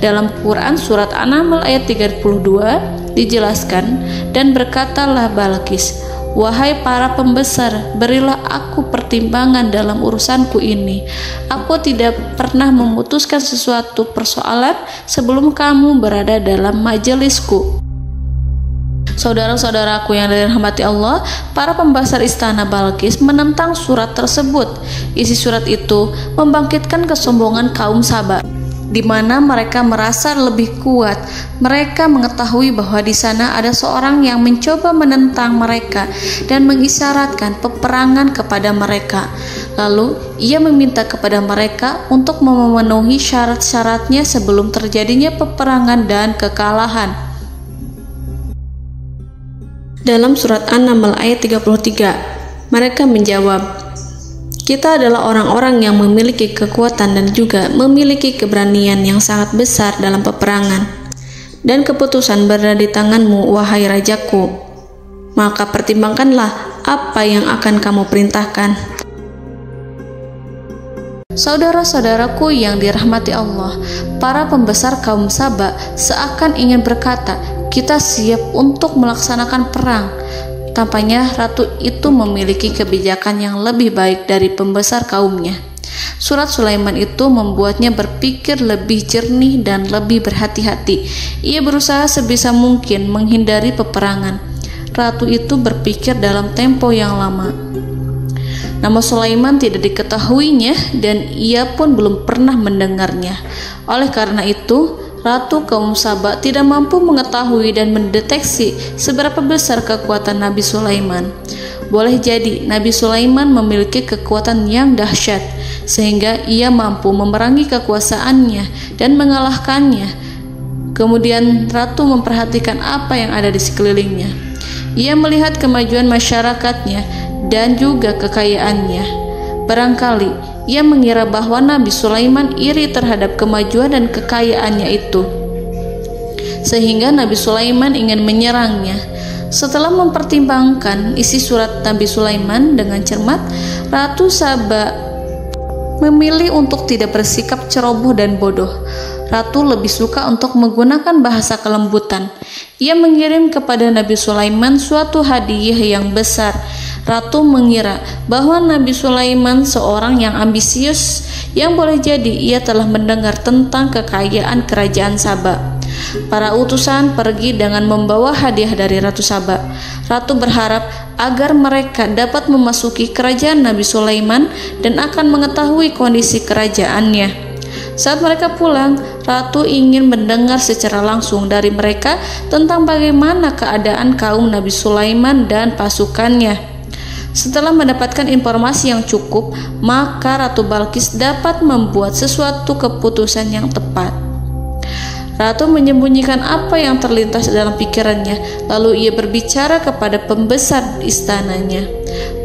Dalam Quran surat An-Naml ayat 32 dijelaskan, "Dan berkatalah Balqis, wahai para pembesar, berilah aku pertimbangan dalam urusanku ini. Aku tidak pernah memutuskan sesuatu persoalan sebelum kamu berada dalam majelisku." Saudara-saudaraku yang dirahmati Allah, para pembesar istana Balqis menentang surat tersebut. Isi surat itu membangkitkan kesombongan kaum Sabak, di mana mereka merasa lebih kuat. Mereka mengetahui bahwa di sana ada seorang yang mencoba menentang mereka dan mengisyaratkan peperangan kepada mereka. Lalu ia meminta kepada mereka untuk memenuhi syarat-syaratnya sebelum terjadinya peperangan dan kekalahan. Dalam surat An-Naml ayat 33, mereka menjawab, "Kita adalah orang-orang yang memiliki kekuatan dan juga memiliki keberanian yang sangat besar dalam peperangan. Dan keputusan berada di tanganmu, wahai rajaku. Maka pertimbangkanlah apa yang akan kamu perintahkan." Saudara-saudaraku yang dirahmati Allah, para pembesar kaum Sabak seakan ingin berkata, "Kita siap untuk melaksanakan perang." Tampaknya ratu itu memiliki kebijakan yang lebih baik dari pembesar kaumnya. Surat Sulaiman itu membuatnya berpikir lebih jernih dan lebih berhati-hati. Ia berusaha sebisa mungkin menghindari peperangan. Ratu itu berpikir dalam tempo yang lama. Nama Sulaiman tidak diketahuinya dan ia pun belum pernah mendengarnya. Oleh karena itu, Ratu kaum Sabak tidak mampu mengetahui dan mendeteksi seberapa besar kekuatan Nabi Sulaiman. boleh jadi Nabi Sulaiman memiliki kekuatan yang dahsyat sehingga ia mampu memerangi kekuasaannya dan mengalahkannya. Kemudian ratu memperhatikan apa yang ada di sekelilingnya. Ia melihat kemajuan masyarakatnya dan juga kekayaannya. Barangkali ia mengira bahwa Nabi Sulaiman iri terhadap kemajuan dan kekayaannya itu, sehingga Nabi Sulaiman ingin menyerangnya. Setelah mempertimbangkan isi surat Nabi Sulaiman dengan cermat, Ratu Saba memilih untuk tidak bersikap ceroboh dan bodoh. Ratu lebih suka untuk menggunakan bahasa kelembutan. Ia mengirim kepada Nabi Sulaiman suatu hadiah yang besar. Ratu mengira bahwa Nabi Sulaiman seorang yang ambisius, yang boleh jadi ia telah mendengar tentang kekayaan kerajaan Saba. Para utusan pergi dengan membawa hadiah dari Ratu Saba. Ratu berharap agar mereka dapat memasuki kerajaan Nabi Sulaiman dan akan mengetahui kondisi kerajaannya. Saat mereka pulang, Ratu ingin mendengar secara langsung dari mereka tentang bagaimana keadaan kaum Nabi Sulaiman dan pasukannya. Setelah mendapatkan informasi yang cukup, maka Ratu Balqis dapat membuat sesuatu keputusan yang tepat. Ratu menyembunyikan apa yang terlintas dalam pikirannya, lalu ia berbicara kepada pembesar istananya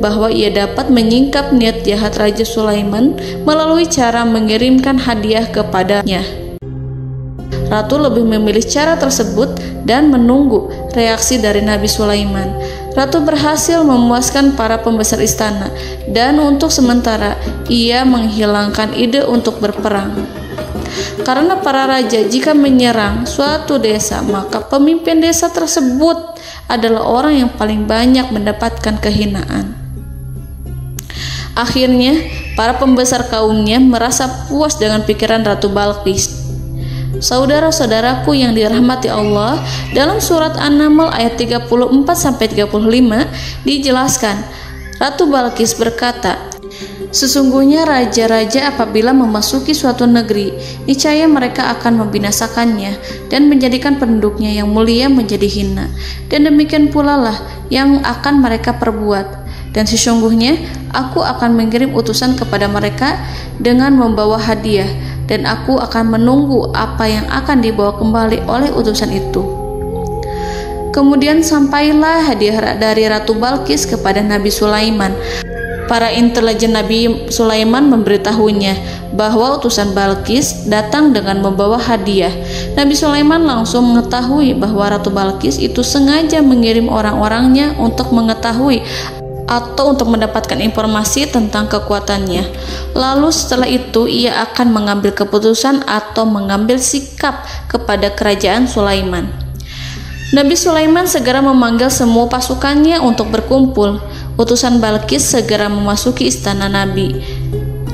bahwa ia dapat menyingkap niat jahat Raja Sulaiman melalui cara mengirimkan hadiah kepadanya. Ratu lebih memilih cara tersebut dan menunggu reaksi dari Nabi Sulaiman. Ratu berhasil memuaskan para pembesar istana, dan untuk sementara ia menghilangkan ide untuk berperang. Karena para raja jika menyerang suatu desa, maka pemimpin desa tersebut adalah orang yang paling banyak mendapatkan kehinaan. Akhirnya, para pembesar kaumnya merasa puas dengan pikiran Ratu Balqis. Saudara-saudaraku yang dirahmati Allah, dalam surat An-Naml ayat 34-35 dijelaskan, Ratu Balqis berkata, "Sesungguhnya raja-raja apabila memasuki suatu negeri, niscaya mereka akan membinasakannya dan menjadikan penduduknya yang mulia menjadi hina. Dan demikian pula lah yang akan mereka perbuat. Dan sesungguhnya aku akan mengirim utusan kepada mereka dengan membawa hadiah, dan aku akan menunggu apa yang akan dibawa kembali oleh utusan itu." Kemudian sampailah hadiah dari Ratu Balqis kepada Nabi Sulaiman. Para intelijen Nabi Sulaiman memberitahunya bahwa utusan Balqis datang dengan membawa hadiah. Nabi Sulaiman langsung mengetahui bahwa Ratu Balqis itu sengaja mengirim orang-orangnya untuk mengetahui atau untuk mendapatkan informasi tentang kekuatannya. Lalu setelah itu ia akan mengambil keputusan atau mengambil sikap kepada kerajaan Sulaiman. Nabi Sulaiman segera memanggil semua pasukannya untuk berkumpul. Utusan Balqis segera memasuki istana Nabi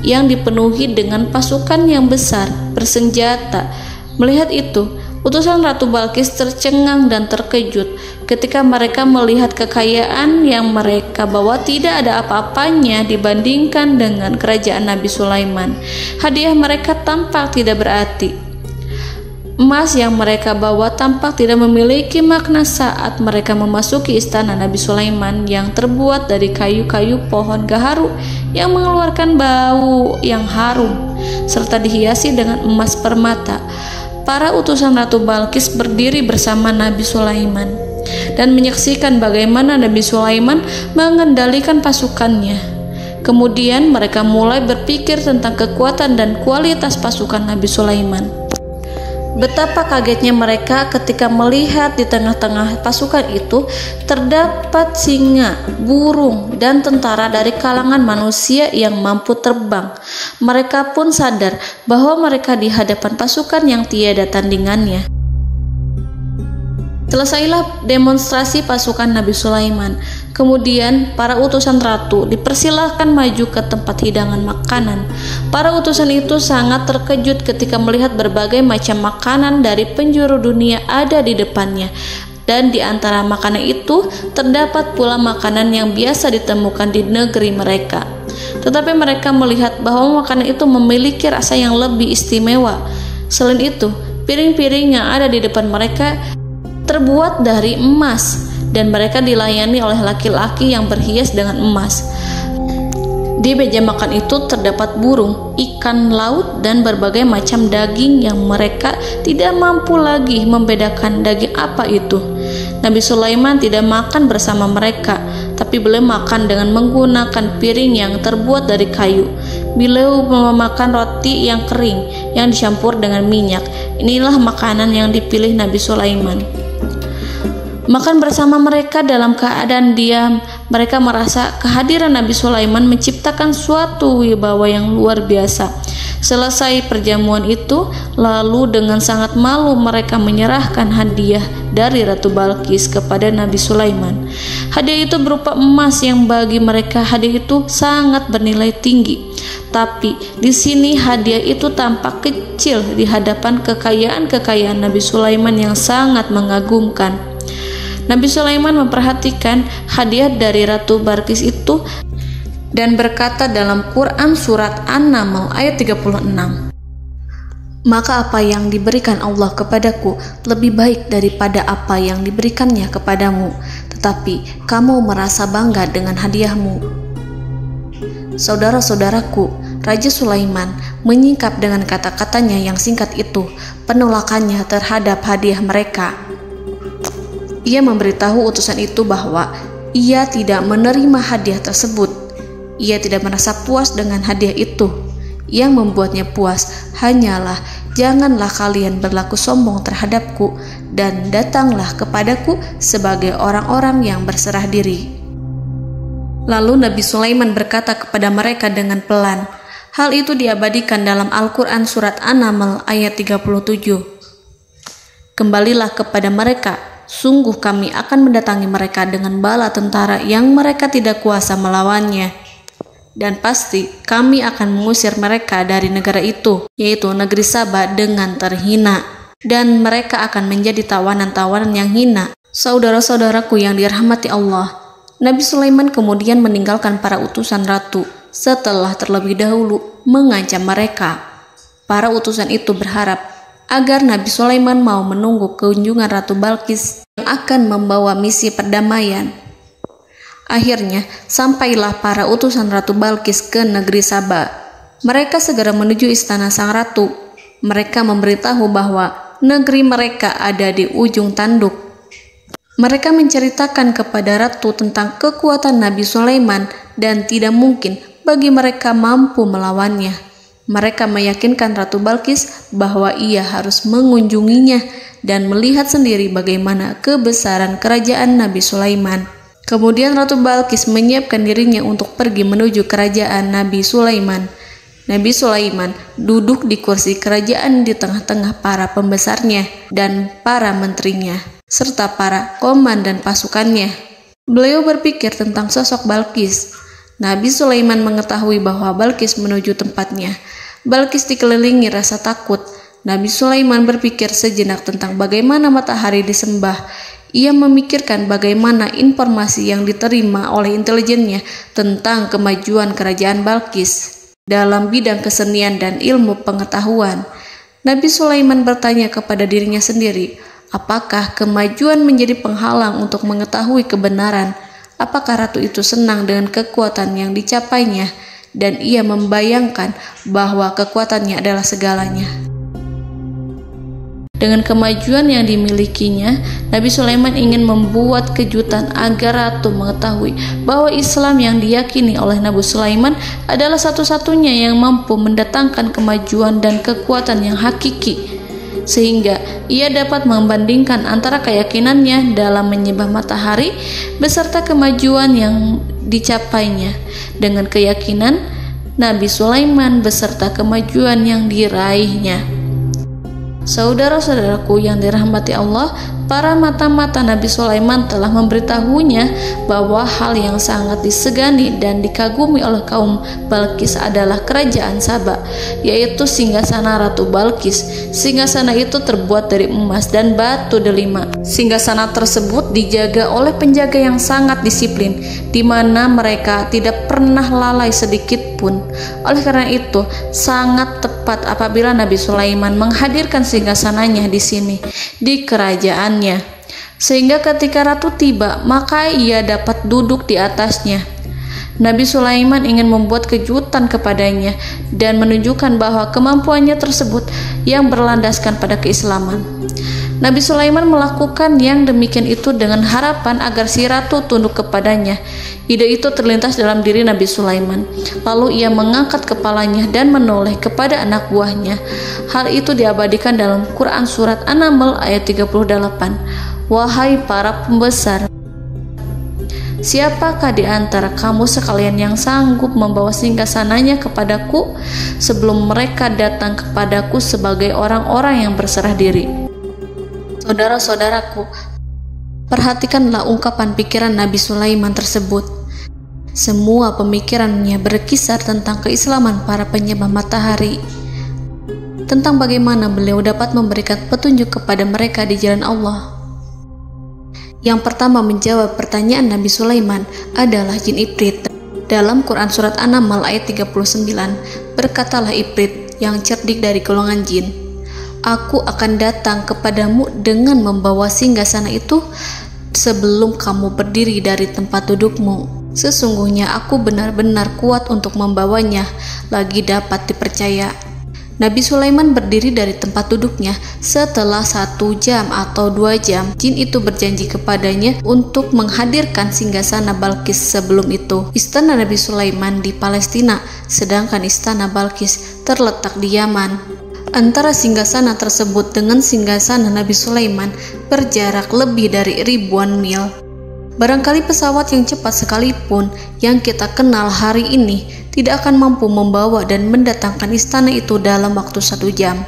yang dipenuhi dengan pasukan yang besar bersenjata. Melihat itu, utusan Ratu Balqis tercengang dan terkejut ketika mereka melihat kekayaan yang mereka bawa tidak ada apa-apanya dibandingkan dengan kerajaan Nabi Sulaiman. Hadiah mereka tampak tidak berarti. Emas yang mereka bawa tampak tidak memiliki makna saat mereka memasuki istana Nabi Sulaiman yang terbuat dari kayu-kayu pohon gaharu yang mengeluarkan bau yang harum serta dihiasi dengan emas permata. Para utusan Ratu Balqis berdiri bersama Nabi Sulaiman dan menyaksikan bagaimana Nabi Sulaiman mengendalikan pasukannya. Kemudian mereka mulai berpikir tentang kekuatan dan kualitas pasukan Nabi Sulaiman. Betapa kagetnya mereka ketika melihat di tengah-tengah pasukan itu terdapat singa, burung, dan tentara dari kalangan manusia yang mampu terbang. Mereka pun sadar bahwa mereka di hadapan pasukan yang tiada tandingannya. Selesailah demonstrasi pasukan Nabi Sulaiman. Kemudian para utusan ratu dipersilahkan maju ke tempat hidangan makanan. Para utusan itu sangat terkejut ketika melihat berbagai macam makanan dari penjuru dunia ada di depannya. Dan di antara makanan itu terdapat pula makanan yang biasa ditemukan di negeri mereka. Tetapi mereka melihat bahwa makanan itu memiliki rasa yang lebih istimewa. Selain itu, piring-piring yang ada di depan mereka terbuat dari emas dan mereka dilayani oleh laki-laki yang berhias dengan emas. Di meja makan itu terdapat burung, ikan laut, dan berbagai macam daging yang mereka tidak mampu lagi membedakan daging apa itu. Nabi Sulaiman tidak makan bersama mereka, tapi beliau makan dengan menggunakan piring yang terbuat dari kayu. Beliau memakan roti yang kering yang dicampur dengan minyak. Inilah makanan yang dipilih Nabi Sulaiman. Makan bersama mereka dalam keadaan diam, mereka merasa kehadiran Nabi Sulaiman menciptakan suatu wibawa yang luar biasa. Selesai perjamuan itu, lalu dengan sangat malu mereka menyerahkan hadiah dari Ratu Balqis kepada Nabi Sulaiman. Hadiah itu berupa emas yang bagi mereka hadiah itu sangat bernilai tinggi. Tapi di sini hadiah itu tampak kecil di hadapan kekayaan Nabi Sulaiman yang sangat mengagumkan. Nabi Sulaiman memperhatikan hadiah dari Ratu Balqis itu dan berkata dalam Quran surat An-Naml ayat 36, "Maka apa yang diberikan Allah kepadaku lebih baik daripada apa yang diberikannya kepadamu, tetapi kamu merasa bangga dengan hadiahmu." Saudara-saudaraku, Raja Sulaiman menyingkap dengan kata-katanya yang singkat itu penolakannya terhadap hadiah mereka. Ia memberitahu utusan itu bahwa ia tidak menerima hadiah tersebut. Ia tidak merasa puas dengan hadiah itu. Yang membuatnya puas hanyalah, janganlah kalian berlaku sombong terhadapku dan datanglah kepadaku sebagai orang-orang yang berserah diri. Lalu Nabi Sulaiman berkata kepada mereka dengan pelan. Hal itu diabadikan dalam Al-Quran surat An-Naml ayat 37. "Kembalilah kepada mereka, sungguh kami akan mendatangi mereka dengan bala tentara yang mereka tidak kuasa melawannya. Dan pasti kami akan mengusir mereka dari negara itu, yaitu negeri Saba, dengan terhina. Dan mereka akan menjadi tawanan-tawanan yang hina." Saudara-saudaraku yang dirahmati Allah, Nabi Sulaiman kemudian meninggalkan para utusan ratu setelah terlebih dahulu mengancam mereka. Para utusan itu berharap agar Nabi Sulaiman mau menunggu kunjungan Ratu Balqis yang akan membawa misi perdamaian. Akhirnya, sampailah para utusan Ratu Balqis ke negeri Saba. Mereka segera menuju istana sang ratu. Mereka memberitahu bahwa negeri mereka ada di ujung tanduk. Mereka menceritakan kepada ratu tentang kekuatan Nabi Sulaiman dan tidak mungkin bagi mereka mampu melawannya. Mereka meyakinkan Ratu Balqis bahwa ia harus mengunjunginya dan melihat sendiri bagaimana kebesaran kerajaan Nabi Sulaiman. Kemudian Ratu Balqis menyiapkan dirinya untuk pergi menuju kerajaan Nabi Sulaiman. Nabi Sulaiman duduk di kursi kerajaan di tengah-tengah para pembesarnya dan para menterinya, serta para komandan pasukannya. Beliau berpikir tentang sosok Balqis. Nabi Sulaiman mengetahui bahwa Balqis menuju tempatnya. Balqis dikelilingi rasa takut. Nabi Sulaiman berpikir sejenak tentang bagaimana matahari disembah. Ia memikirkan bagaimana informasi yang diterima oleh intelijennya tentang kemajuan kerajaan Balqis dalam bidang kesenian dan ilmu pengetahuan. Nabi Sulaiman bertanya kepada dirinya sendiri, apakah kemajuan menjadi penghalang untuk mengetahui kebenaran? Apakah ratu itu senang dengan kekuatan yang dicapainya? Dan ia membayangkan bahwa kekuatannya adalah segalanya. Dengan kemajuan yang dimilikinya, Nabi Sulaiman ingin membuat kejutan agar ratu mengetahui bahwa Islam yang diyakini oleh Nabi Sulaiman adalah satu-satunya yang mampu mendatangkan kemajuan dan kekuatan yang hakiki, sehingga ia dapat membandingkan antara keyakinannya dalam menyembah matahari beserta kemajuan yang dicapainya dengan keyakinan Nabi Sulaiman beserta kemajuan yang diraihnya. Saudara-saudaraku yang dirahmati Allah, para mata-mata Nabi Sulaiman telah memberitahunya bahwa hal yang sangat disegani dan dikagumi oleh kaum Balqis adalah kerajaan Saba, yaitu singgasana Ratu Balqis. Singgasana itu terbuat dari emas dan batu delima. Singgasana tersebut dijaga oleh penjaga yang sangat disiplin, di mana mereka tidak pernah lalai sedikit pun. Oleh karena itu, sangat tepat apabila Nabi Sulaiman menghadirkan singgasananya di sini, di kerajaannya. sehingga ketika ratu tiba, maka ia dapat duduk di atasnya. Nabi Sulaiman ingin membuat kejutan kepadanya dan menunjukkan bahwa kemampuannya tersebut yang berlandaskan pada keislaman. Nabi Sulaiman melakukan yang demikian itu dengan harapan agar si ratu tunduk kepadanya. Ide itu terlintas dalam diri Nabi Sulaiman. Lalu ia mengangkat kepalanya dan menoleh kepada anak buahnya. Hal itu diabadikan dalam Quran Surat An-Naml ayat 38. Wahai para pembesar, siapakah di antara kamu sekalian yang sanggup membawa singgasananya kepadaku sebelum mereka datang kepadaku sebagai orang-orang yang berserah diri? Saudara-saudaraku, perhatikanlah ungkapan pikiran Nabi Sulaiman tersebut. Semua pemikirannya berkisar tentang keislaman para penyembah matahari, tentang bagaimana beliau dapat memberikan petunjuk kepada mereka di jalan Allah. Yang pertama menjawab pertanyaan Nabi Sulaiman adalah jin Ifrit. Dalam Quran Surat An-Naml ayat 39, berkatalah Ifrit yang cerdik dari golongan jin, "Aku akan datang kepadamu dengan membawa singgasana itu sebelum kamu berdiri dari tempat dudukmu. Sesungguhnya aku benar-benar kuat untuk membawanya, lagi dapat dipercaya." Nabi Sulaiman berdiri dari tempat duduknya. Setelah 1 jam atau 2 jam, jin itu berjanji kepadanya untuk menghadirkan singgasana Balkis. Sebelum itu, istana Nabi Sulaiman di Palestina, sedangkan istana Balkis terletak di Yaman. Antara singgasana tersebut dengan singgasana Nabi Sulaiman berjarak lebih dari ribuan mil. Barangkali pesawat yang cepat sekalipun yang kita kenal hari ini tidak akan mampu membawa dan mendatangkan istana itu dalam waktu 1 jam.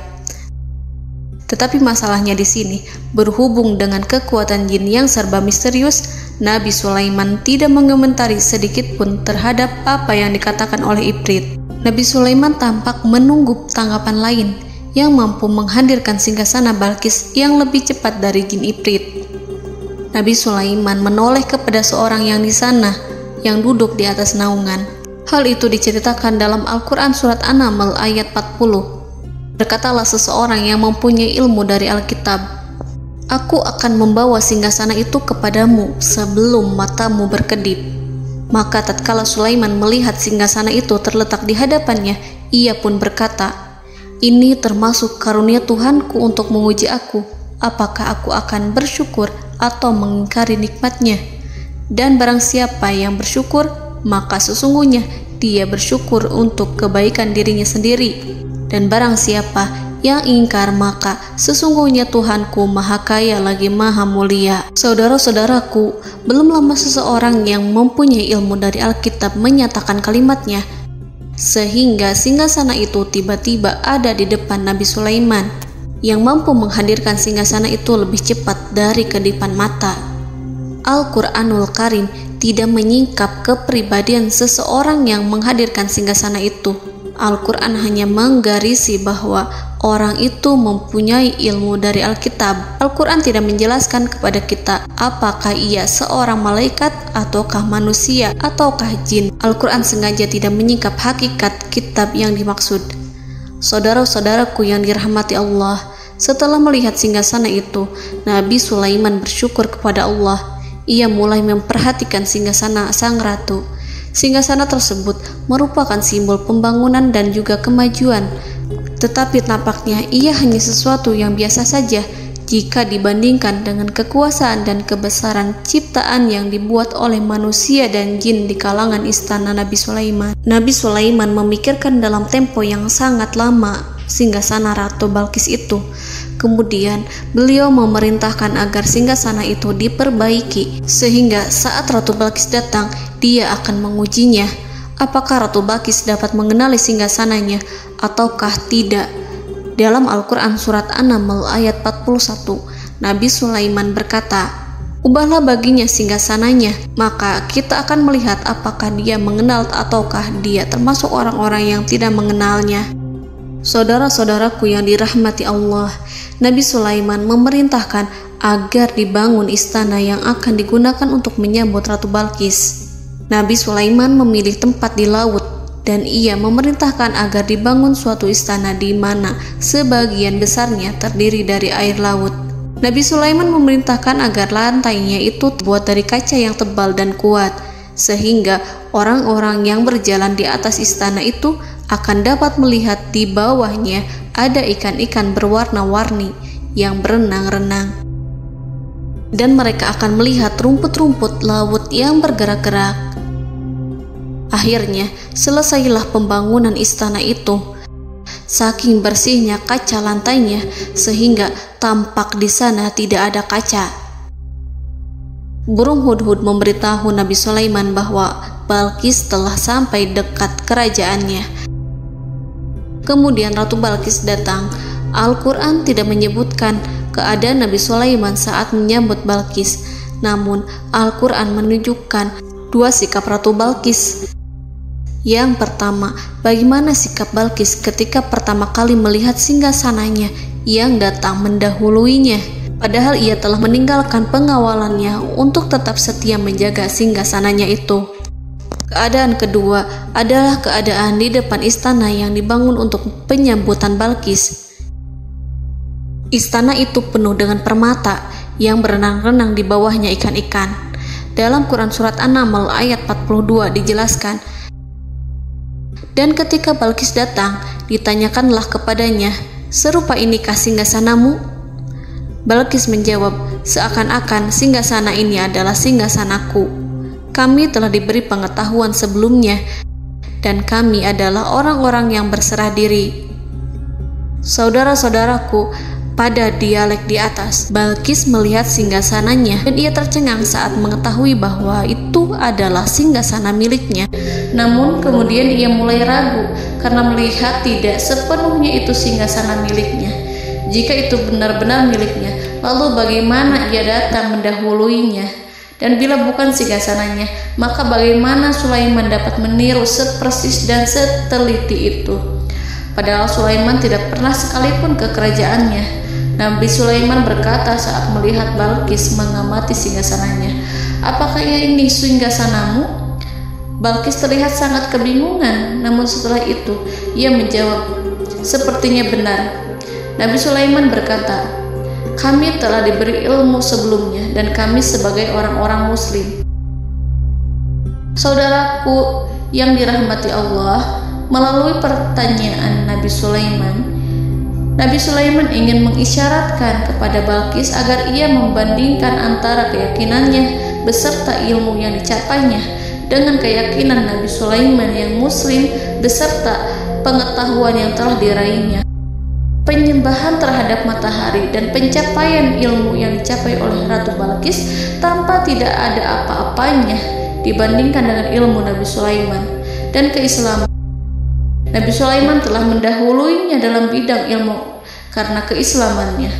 Tetapi masalahnya di sini, berhubung dengan kekuatan jin yang serba misterius, Nabi Sulaiman tidak mengomentari sedikit pun terhadap apa yang dikatakan oleh Ifrit. Nabi Sulaiman tampak menunggu tanggapan lain yang mampu menghadirkan singgasana Balkis yang lebih cepat dari jin Ifrit. Nabi Sulaiman menoleh kepada seorang yang di sana, yang duduk di atas naungan. Hal itu diceritakan dalam Al-Quran Surat An-Naml ayat 40. Berkatalah seseorang yang mempunyai ilmu dari Alkitab, "Aku akan membawa singgasana itu kepadamu sebelum matamu berkedip." Maka tatkala Sulaiman melihat singgasana itu terletak di hadapannya, ia pun berkata, "Ini termasuk karunia Tuhanku untuk menguji aku. Apakah aku akan bersyukur atau mengingkari nikmatnya? Dan barang siapa yang bersyukur, maka sesungguhnya dia bersyukur untuk kebaikan dirinya sendiri. Dan barang siapa yang ingkar, maka sesungguhnya Tuhanku maha kaya lagi maha mulia." Saudara-saudaraku, belum lama seseorang yang mempunyai ilmu dari Alkitab menyatakan kalimatnya, sehingga singgasana itu tiba-tiba ada di depan Nabi Sulaiman, yang mampu menghadirkan singgasana itu lebih cepat dari kedipan mata. Al-Quranul Karim tidak menyingkap kepribadian seseorang yang menghadirkan singgasana itu. Al-Quran hanya menggarisi bahwa orang itu mempunyai ilmu dari Alkitab. Al-Quran tidak menjelaskan kepada kita apakah ia seorang malaikat ataukah manusia ataukah jin. Al-Quran sengaja tidak menyingkap hakikat kitab yang dimaksud. Saudara-saudaraku yang dirahmati Allah, setelah melihat singgasana itu, Nabi Sulaiman bersyukur kepada Allah. Ia mulai memperhatikan singgasana sang ratu. Singgasana tersebut merupakan simbol pembangunan dan juga kemajuan, tetapi tampaknya ia hanya sesuatu yang biasa saja jika dibandingkan dengan kekuasaan dan kebesaran ciptaan yang dibuat oleh manusia dan jin di kalangan istana Nabi Sulaiman. Nabi Sulaiman memikirkan dalam tempo yang sangat lama singgasana Ratu Balkis itu. Kemudian beliau memerintahkan agar singgasana itu diperbaiki, sehingga saat Ratu Balkis datang, dia akan mengujinya. Apakah Ratu Balkis dapat mengenali singgasananya ataukah tidak? Dalam Al-Quran Surat An-Naml ayat 41, Nabi Sulaiman berkata, "Ubahlah baginya singgasananya, maka kita akan melihat apakah dia mengenal ataukah dia termasuk orang-orang yang tidak mengenalnya." Saudara-saudaraku yang dirahmati Allah, Nabi Sulaiman memerintahkan agar dibangun istana yang akan digunakan untuk menyambut Ratu Balkis. Nabi Sulaiman memilih tempat di laut, dan ia memerintahkan agar dibangun suatu istana di mana sebagian besarnya terdiri dari air laut. Nabi Sulaiman memerintahkan agar lantainya itu terbuat dari kaca yang tebal dan kuat, sehingga orang-orang yang berjalan di atas istana itu akan dapat melihat di bawahnya ada ikan-ikan berwarna-warni yang berenang-renang. Dan mereka akan melihat rumput-rumput laut yang bergerak-gerak. Akhirnya, selesailah pembangunan istana itu. Saking bersihnya kaca lantainya, sehingga tampak di sana tidak ada kaca. Burung hudhud memberitahu Nabi Sulaiman bahwa Balqis telah sampai dekat kerajaannya. Kemudian Ratu Balqis datang. Al-Quran tidak menyebutkan keadaan Nabi Sulaiman saat menyambut Balqis, namun Al-Quran menunjukkan dua sikap Ratu Balqis. Yang pertama, bagaimana sikap Balqis ketika pertama kali melihat singgasananya yang datang mendahuluinya, padahal ia telah meninggalkan pengawalannya untuk tetap setia menjaga singgasananya itu. Keadaan kedua adalah keadaan di depan istana yang dibangun untuk penyambutan Balqis. Istana itu penuh dengan permata yang berenang-renang di bawahnya ikan-ikan. Dalam Quran Surat An-Naml ayat 42 dijelaskan, dan ketika Balqis datang, ditanyakanlah kepadanya, "Serupa inikah singgasanamu?" Balqis menjawab, "Seakan-akan singgasana ini adalah singgasanaku. Kami telah diberi pengetahuan sebelumnya, dan kami adalah orang-orang yang berserah diri." Saudara-saudaraku, pada dialek di atas, Balqis melihat singgasananya dan ia tercengang saat mengetahui bahwa itu adalah singgasana miliknya. Namun kemudian ia mulai ragu karena melihat tidak sepenuhnya itu singgasana miliknya. Jika itu benar-benar miliknya, lalu bagaimana ia datang mendahuluinya? Dan bila bukan singgasananya, maka bagaimana Sulaiman dapat meniru sepersis dan seteliti itu? Padahal Sulaiman tidak pernah sekalipun ke kerajaannya. Nabi Sulaiman berkata saat melihat Balqis mengamati singgasananya, "Apakah ini singgasanamu?" Balqis terlihat sangat kebingungan, namun setelah itu ia menjawab, "Sepertinya benar." Nabi Sulaiman berkata, "Kami telah diberi ilmu sebelumnya dan kami sebagai orang-orang muslim." Saudaraku yang dirahmati Allah, melalui pertanyaan Nabi Sulaiman ingin mengisyaratkan kepada Balqis agar ia membandingkan antara keyakinannya beserta ilmu yang dicapainya dengan keyakinan Nabi Sulaiman yang muslim beserta pengetahuan yang telah diraihnya. Penyembahan terhadap matahari dan pencapaian ilmu yang dicapai oleh Ratu Balqis tanpa tidak ada apa-apanya dibandingkan dengan ilmu Nabi Sulaiman dan keislaman. Nabi Sulaiman telah mendahuluinya dalam bidang ilmu karena keislamannya.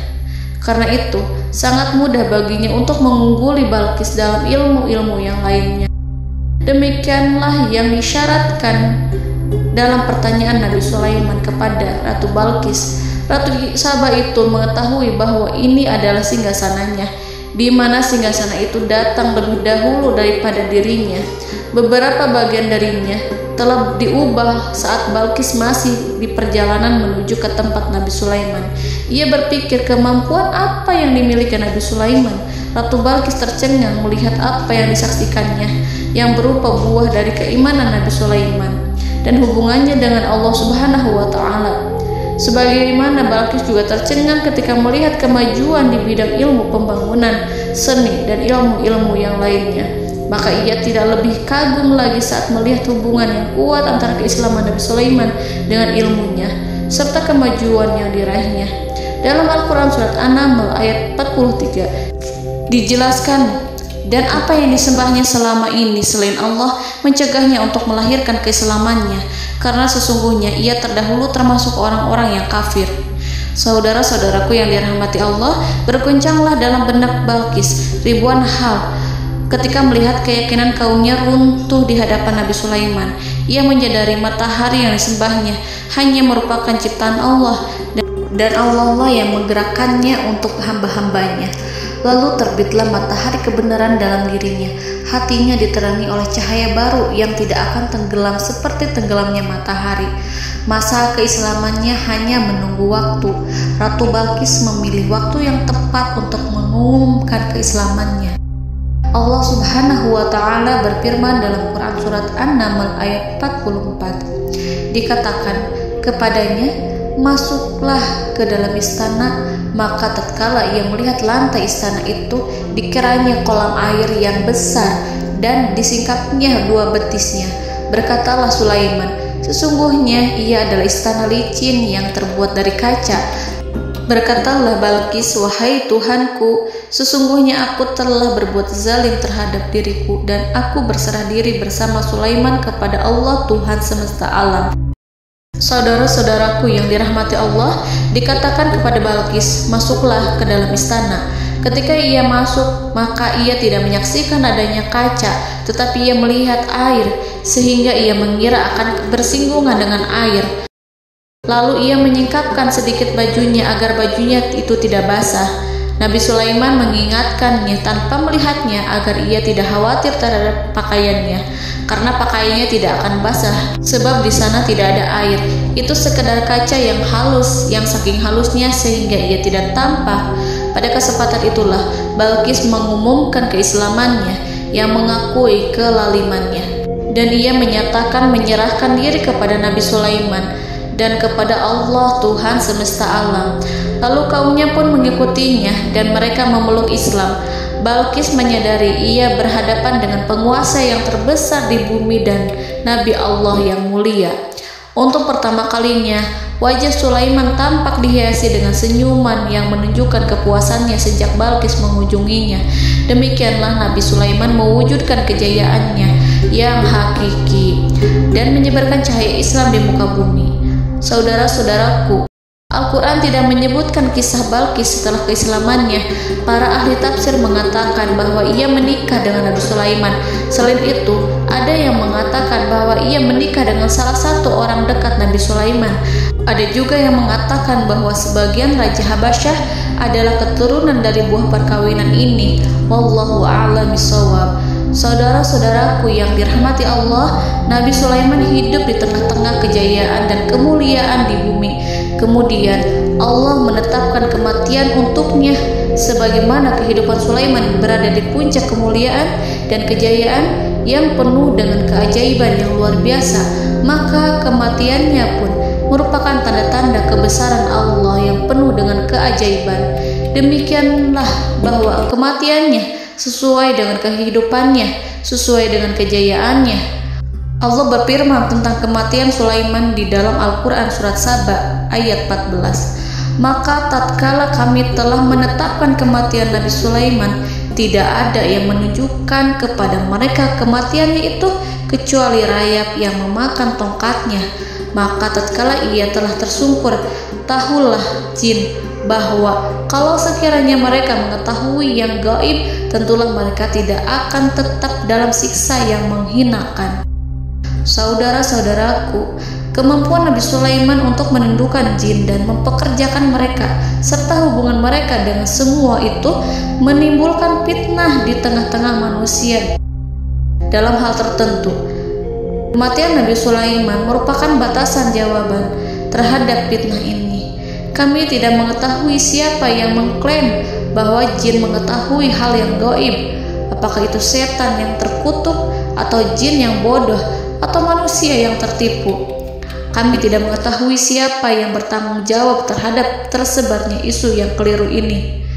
Karena itu, sangat mudah baginya untuk mengungguli Balqis dalam ilmu-ilmu yang lainnya. Demikianlah yang disyaratkan dalam pertanyaan Nabi Sulaiman kepada Ratu Balqis. Ratu Saba itu mengetahui bahwa ini adalah singgasananya, di mana singgasana itu datang lebih dahulu daripada dirinya. Beberapa bagian darinya telah diubah saat Balqis masih di perjalanan menuju ke tempat Nabi Sulaiman. Ia berpikir kemampuan apa yang dimiliki Nabi Sulaiman. Ratu Balqis tercengang melihat apa yang disaksikannya, yang berupa buah dari keimanan Nabi Sulaiman dan hubungannya dengan Allah Subhanahu wa Ta'ala. Sebagaimana Balqis juga tercengang ketika melihat kemajuan di bidang ilmu pembangunan, seni, dan ilmu-ilmu yang lainnya. Maka ia tidak lebih kagum lagi saat melihat hubungan yang kuat antara keislaman Nabi Sulaiman dengan ilmunya serta kemajuan yang diraihnya. Dalam Al-Quran Surat An-Naml ayat 43 dijelaskan, dan apa yang disembahnya selama ini selain Allah mencegahnya untuk melahirkan keislamannya, karena sesungguhnya ia terdahulu termasuk orang-orang yang kafir. Saudara-saudaraku yang dirahmati Allah, berguncanglah dalam benak Balqis ribuan hal ketika melihat keyakinan kaumnya runtuh di hadapan Nabi Sulaiman. Ia menyadari matahari yang disembahnya hanya merupakan ciptaan Allah, dan Allah lah yang menggerakkannya untuk hamba-hambanya. Lalu terbitlah matahari kebenaran dalam dirinya. Hatinya diterangi oleh cahaya baru yang tidak akan tenggelam seperti tenggelamnya matahari. Masa keislamannya hanya menunggu waktu. Ratu Balqis memilih waktu yang tepat untuk mengumumkan keislamannya. Allah Subhanahu wa Ta'ala berfirman dalam Quran Surat An-Naml ayat 44. Dikatakan kepadanya, masuklah ke dalam istana. Maka tatkala ia melihat lantai istana itu, dikiranya kolam air yang besar dan disingkapnya 2 betisnya. Berkatalah Sulaiman, sesungguhnya ia adalah istana licin yang terbuat dari kaca. Berkatalah Balqis, wahai Tuhanku, sesungguhnya aku telah berbuat zalim terhadap diriku dan aku berserah diri bersama Sulaiman kepada Allah Tuhan semesta alam. Saudara-saudaraku yang dirahmati Allah, dikatakan kepada Balqis, masuklah ke dalam istana. Ketika ia masuk, maka ia tidak menyaksikan adanya kaca, tetapi ia melihat air, sehingga ia mengira akan bersinggungan dengan air. Lalu ia menyingkapkan sedikit bajunya agar bajunya itu tidak basah. Nabi Sulaiman mengingatkannya tanpa melihatnya agar ia tidak khawatir terhadap pakaiannya, karena pakaiannya tidak akan basah sebab di sana tidak ada air. Itu sekedar kaca yang halus, yang saking halusnya sehingga ia tidak tampak. Pada kesempatan itulah Balqis mengumumkan keislamannya yang mengakui kelalimannya, dan ia menyatakan menyerahkan diri kepada Nabi Sulaiman dan kepada Allah Tuhan semesta alam. Lalu kaumnya pun mengikutinya dan mereka memeluk Islam. Balqis menyadari ia berhadapan dengan penguasa yang terbesar di bumi dan Nabi Allah yang mulia. Untuk pertama kalinya, wajah Sulaiman tampak dihiasi dengan senyuman yang menunjukkan kepuasannya sejak Balqis mengunjunginya. Demikianlah Nabi Sulaiman mewujudkan kejayaannya yang hakiki dan menyebarkan cahaya Islam di muka bumi. Saudara-saudaraku, Al-Quran tidak menyebutkan kisah Balqis setelah keislamannya. Para ahli tafsir mengatakan bahwa ia menikah dengan Nabi Sulaiman. Selain itu, ada yang mengatakan bahwa ia menikah dengan salah satu orang dekat Nabi Sulaiman. Ada juga yang mengatakan bahwa sebagian Raja Habasyah adalah keturunan dari buah perkawinan ini. Wallahu a'lam bishawab. Saudara-saudaraku yang dirahmati Allah, Nabi Sulaiman hidup di tengah-tengah kejayaan dan kemuliaan di bumi. Kemudian Allah menetapkan kematian untuknya, sebagaimana kehidupan Sulaiman berada di puncak kemuliaan dan kejayaan yang penuh dengan keajaiban yang luar biasa, maka kematiannya pun merupakan tanda-tanda kebesaran Allah yang penuh dengan keajaiban. Demikianlah bahwa kematiannya sesuai dengan kehidupannya, sesuai dengan kejayaannya. Allah berfirman tentang kematian Sulaiman di dalam Al-Quran Surat Saba ayat 14. Maka tatkala kami telah menetapkan kematian Nabi Sulaiman, tidak ada yang menunjukkan kepada mereka kematiannya itu kecuali rayap yang memakan tongkatnya. Maka tatkala ia telah tersungkur, tahulah jin bahwa kalau sekiranya mereka mengetahui yang gaib, tentulah mereka tidak akan tetap dalam siksa yang menghinakan. Saudara-saudaraku, kemampuan Nabi Sulaiman untuk menundukkan jin dan mempekerjakan mereka serta hubungan mereka dengan semua itu menimbulkan fitnah di tengah-tengah manusia dalam hal tertentu. Kematian Nabi Sulaiman merupakan batasan jawaban terhadap fitnah ini. Kami tidak mengetahui siapa yang mengklaim bahwa jin mengetahui hal yang gaib. Apakah itu setan yang terkutuk, atau jin yang bodoh, atau manusia yang tertipu? Kami tidak mengetahui siapa yang bertanggung jawab terhadap tersebarnya isu yang keliru ini.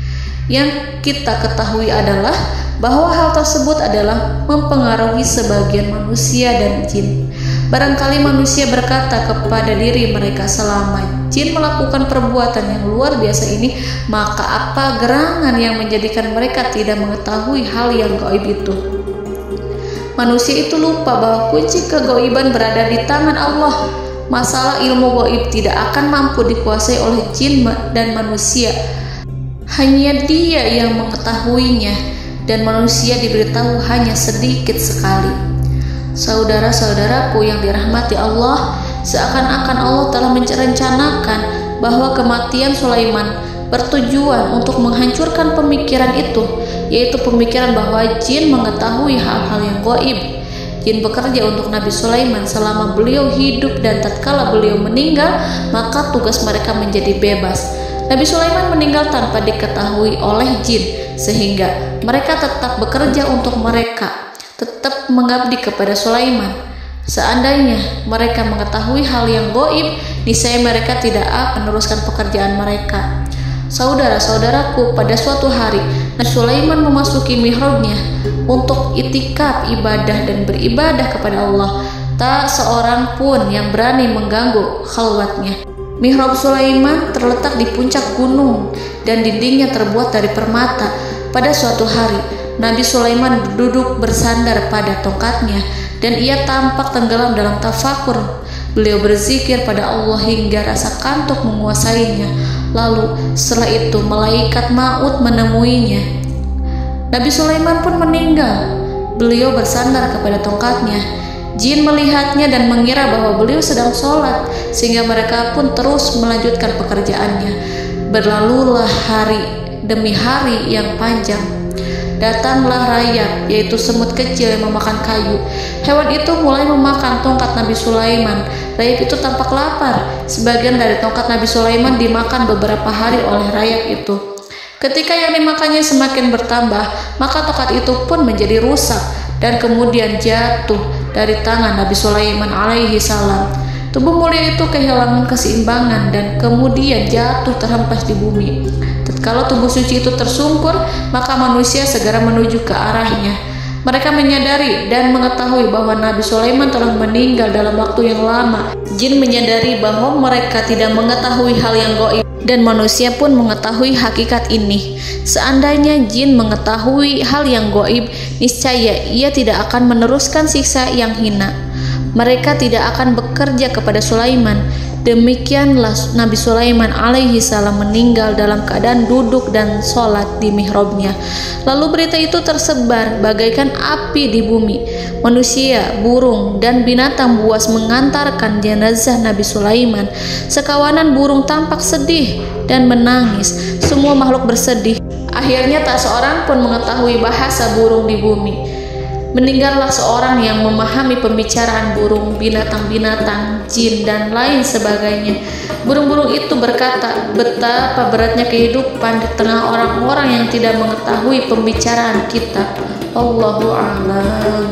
Yang kita ketahui adalah bahwa hal tersebut adalah mempengaruhi sebagian manusia dan jin. Barangkali manusia berkata kepada diri mereka, selama jin melakukan perbuatan yang luar biasa ini, maka apa gerangan yang menjadikan mereka tidak mengetahui hal yang gaib itu? Manusia itu lupa bahwa kunci kegaiban berada di tangan Allah. Masalah ilmu gaib tidak akan mampu dikuasai oleh jin dan manusia. Hanya Dia yang mengetahuinya, dan manusia diberitahu hanya sedikit sekali. Saudara-saudaraku yang dirahmati Allah, seakan-akan Allah telah merencanakan bahwa kematian Sulaiman bertujuan untuk menghancurkan pemikiran itu, yaitu pemikiran bahwa jin mengetahui hal-hal yang gaib. Jin bekerja untuk Nabi Sulaiman selama beliau hidup, dan tatkala beliau meninggal, maka tugas mereka menjadi bebas. Nabi Sulaiman meninggal tanpa diketahui oleh jin, sehingga mereka tetap bekerja untuk mereka, tetap mengabdi kepada Sulaiman. Seandainya mereka mengetahui hal yang gaib, niscaya mereka tidak akan meneruskan pekerjaan mereka. Saudara-saudaraku, pada suatu hari Nabi Sulaiman memasuki mihrabnya untuk itikaf ibadah dan beribadah kepada Allah. Tak seorang pun yang berani mengganggu khalwatnya. Mihrab Sulaiman terletak di puncak gunung dan dindingnya terbuat dari permata. Pada suatu hari, Nabi Sulaiman duduk bersandar pada tongkatnya dan ia tampak tenggelam dalam tafakur. Beliau berzikir pada Allah hingga rasa kantuk menguasainya. Lalu setelah itu malaikat maut menemuinya. Nabi Sulaiman pun meninggal. Beliau bersandar kepada tongkatnya. Jin melihatnya dan mengira bahwa beliau sedang sholat, sehingga mereka pun terus melanjutkan pekerjaannya. Berlalulah hari demi hari yang panjang. Datanglah rayap, yaitu semut kecil yang memakan kayu. Hewan itu mulai memakan tongkat Nabi Sulaiman. Rayap itu tampak lapar. Sebagian dari tongkat Nabi Sulaiman dimakan beberapa hari oleh rayap itu. Ketika yang dimakannya semakin bertambah, maka tongkat itu pun menjadi rusak dan kemudian jatuh dari tangan Nabi Sulaiman alaihi salam. Tubuh mulia itu kehilangan keseimbangan dan kemudian jatuh terhempas di bumi. Tatkala tubuh suci itu tersungkur, maka manusia segera menuju ke arahnya. Mereka menyadari dan mengetahui bahwa Nabi Sulaiman telah meninggal dalam waktu yang lama. Jin menyadari bahwa mereka tidak mengetahui hal yang gaib, dan manusia pun mengetahui hakikat ini. Seandainya jin mengetahui hal yang gaib, niscaya ia tidak akan meneruskan siksa yang hina. Mereka tidak akan bekerja kepada Sulaiman. Demikianlah Nabi Sulaiman alaihi salam meninggal dalam keadaan duduk dan sholat di mihrabnya. Lalu berita itu tersebar bagaikan api di bumi. Manusia, burung, dan binatang buas mengantarkan jenazah Nabi Sulaiman. Sekawanan burung tampak sedih dan menangis. Semua makhluk bersedih. Akhirnya tak seorang pun mengetahui bahasa burung di bumi. Meninggallah seorang yang memahami pembicaraan burung, binatang-binatang, jin, dan lain sebagainya. Burung-burung itu berkata, betapa beratnya kehidupan di tengah orang-orang yang tidak mengetahui pembicaraan kita. Allahu a'lam.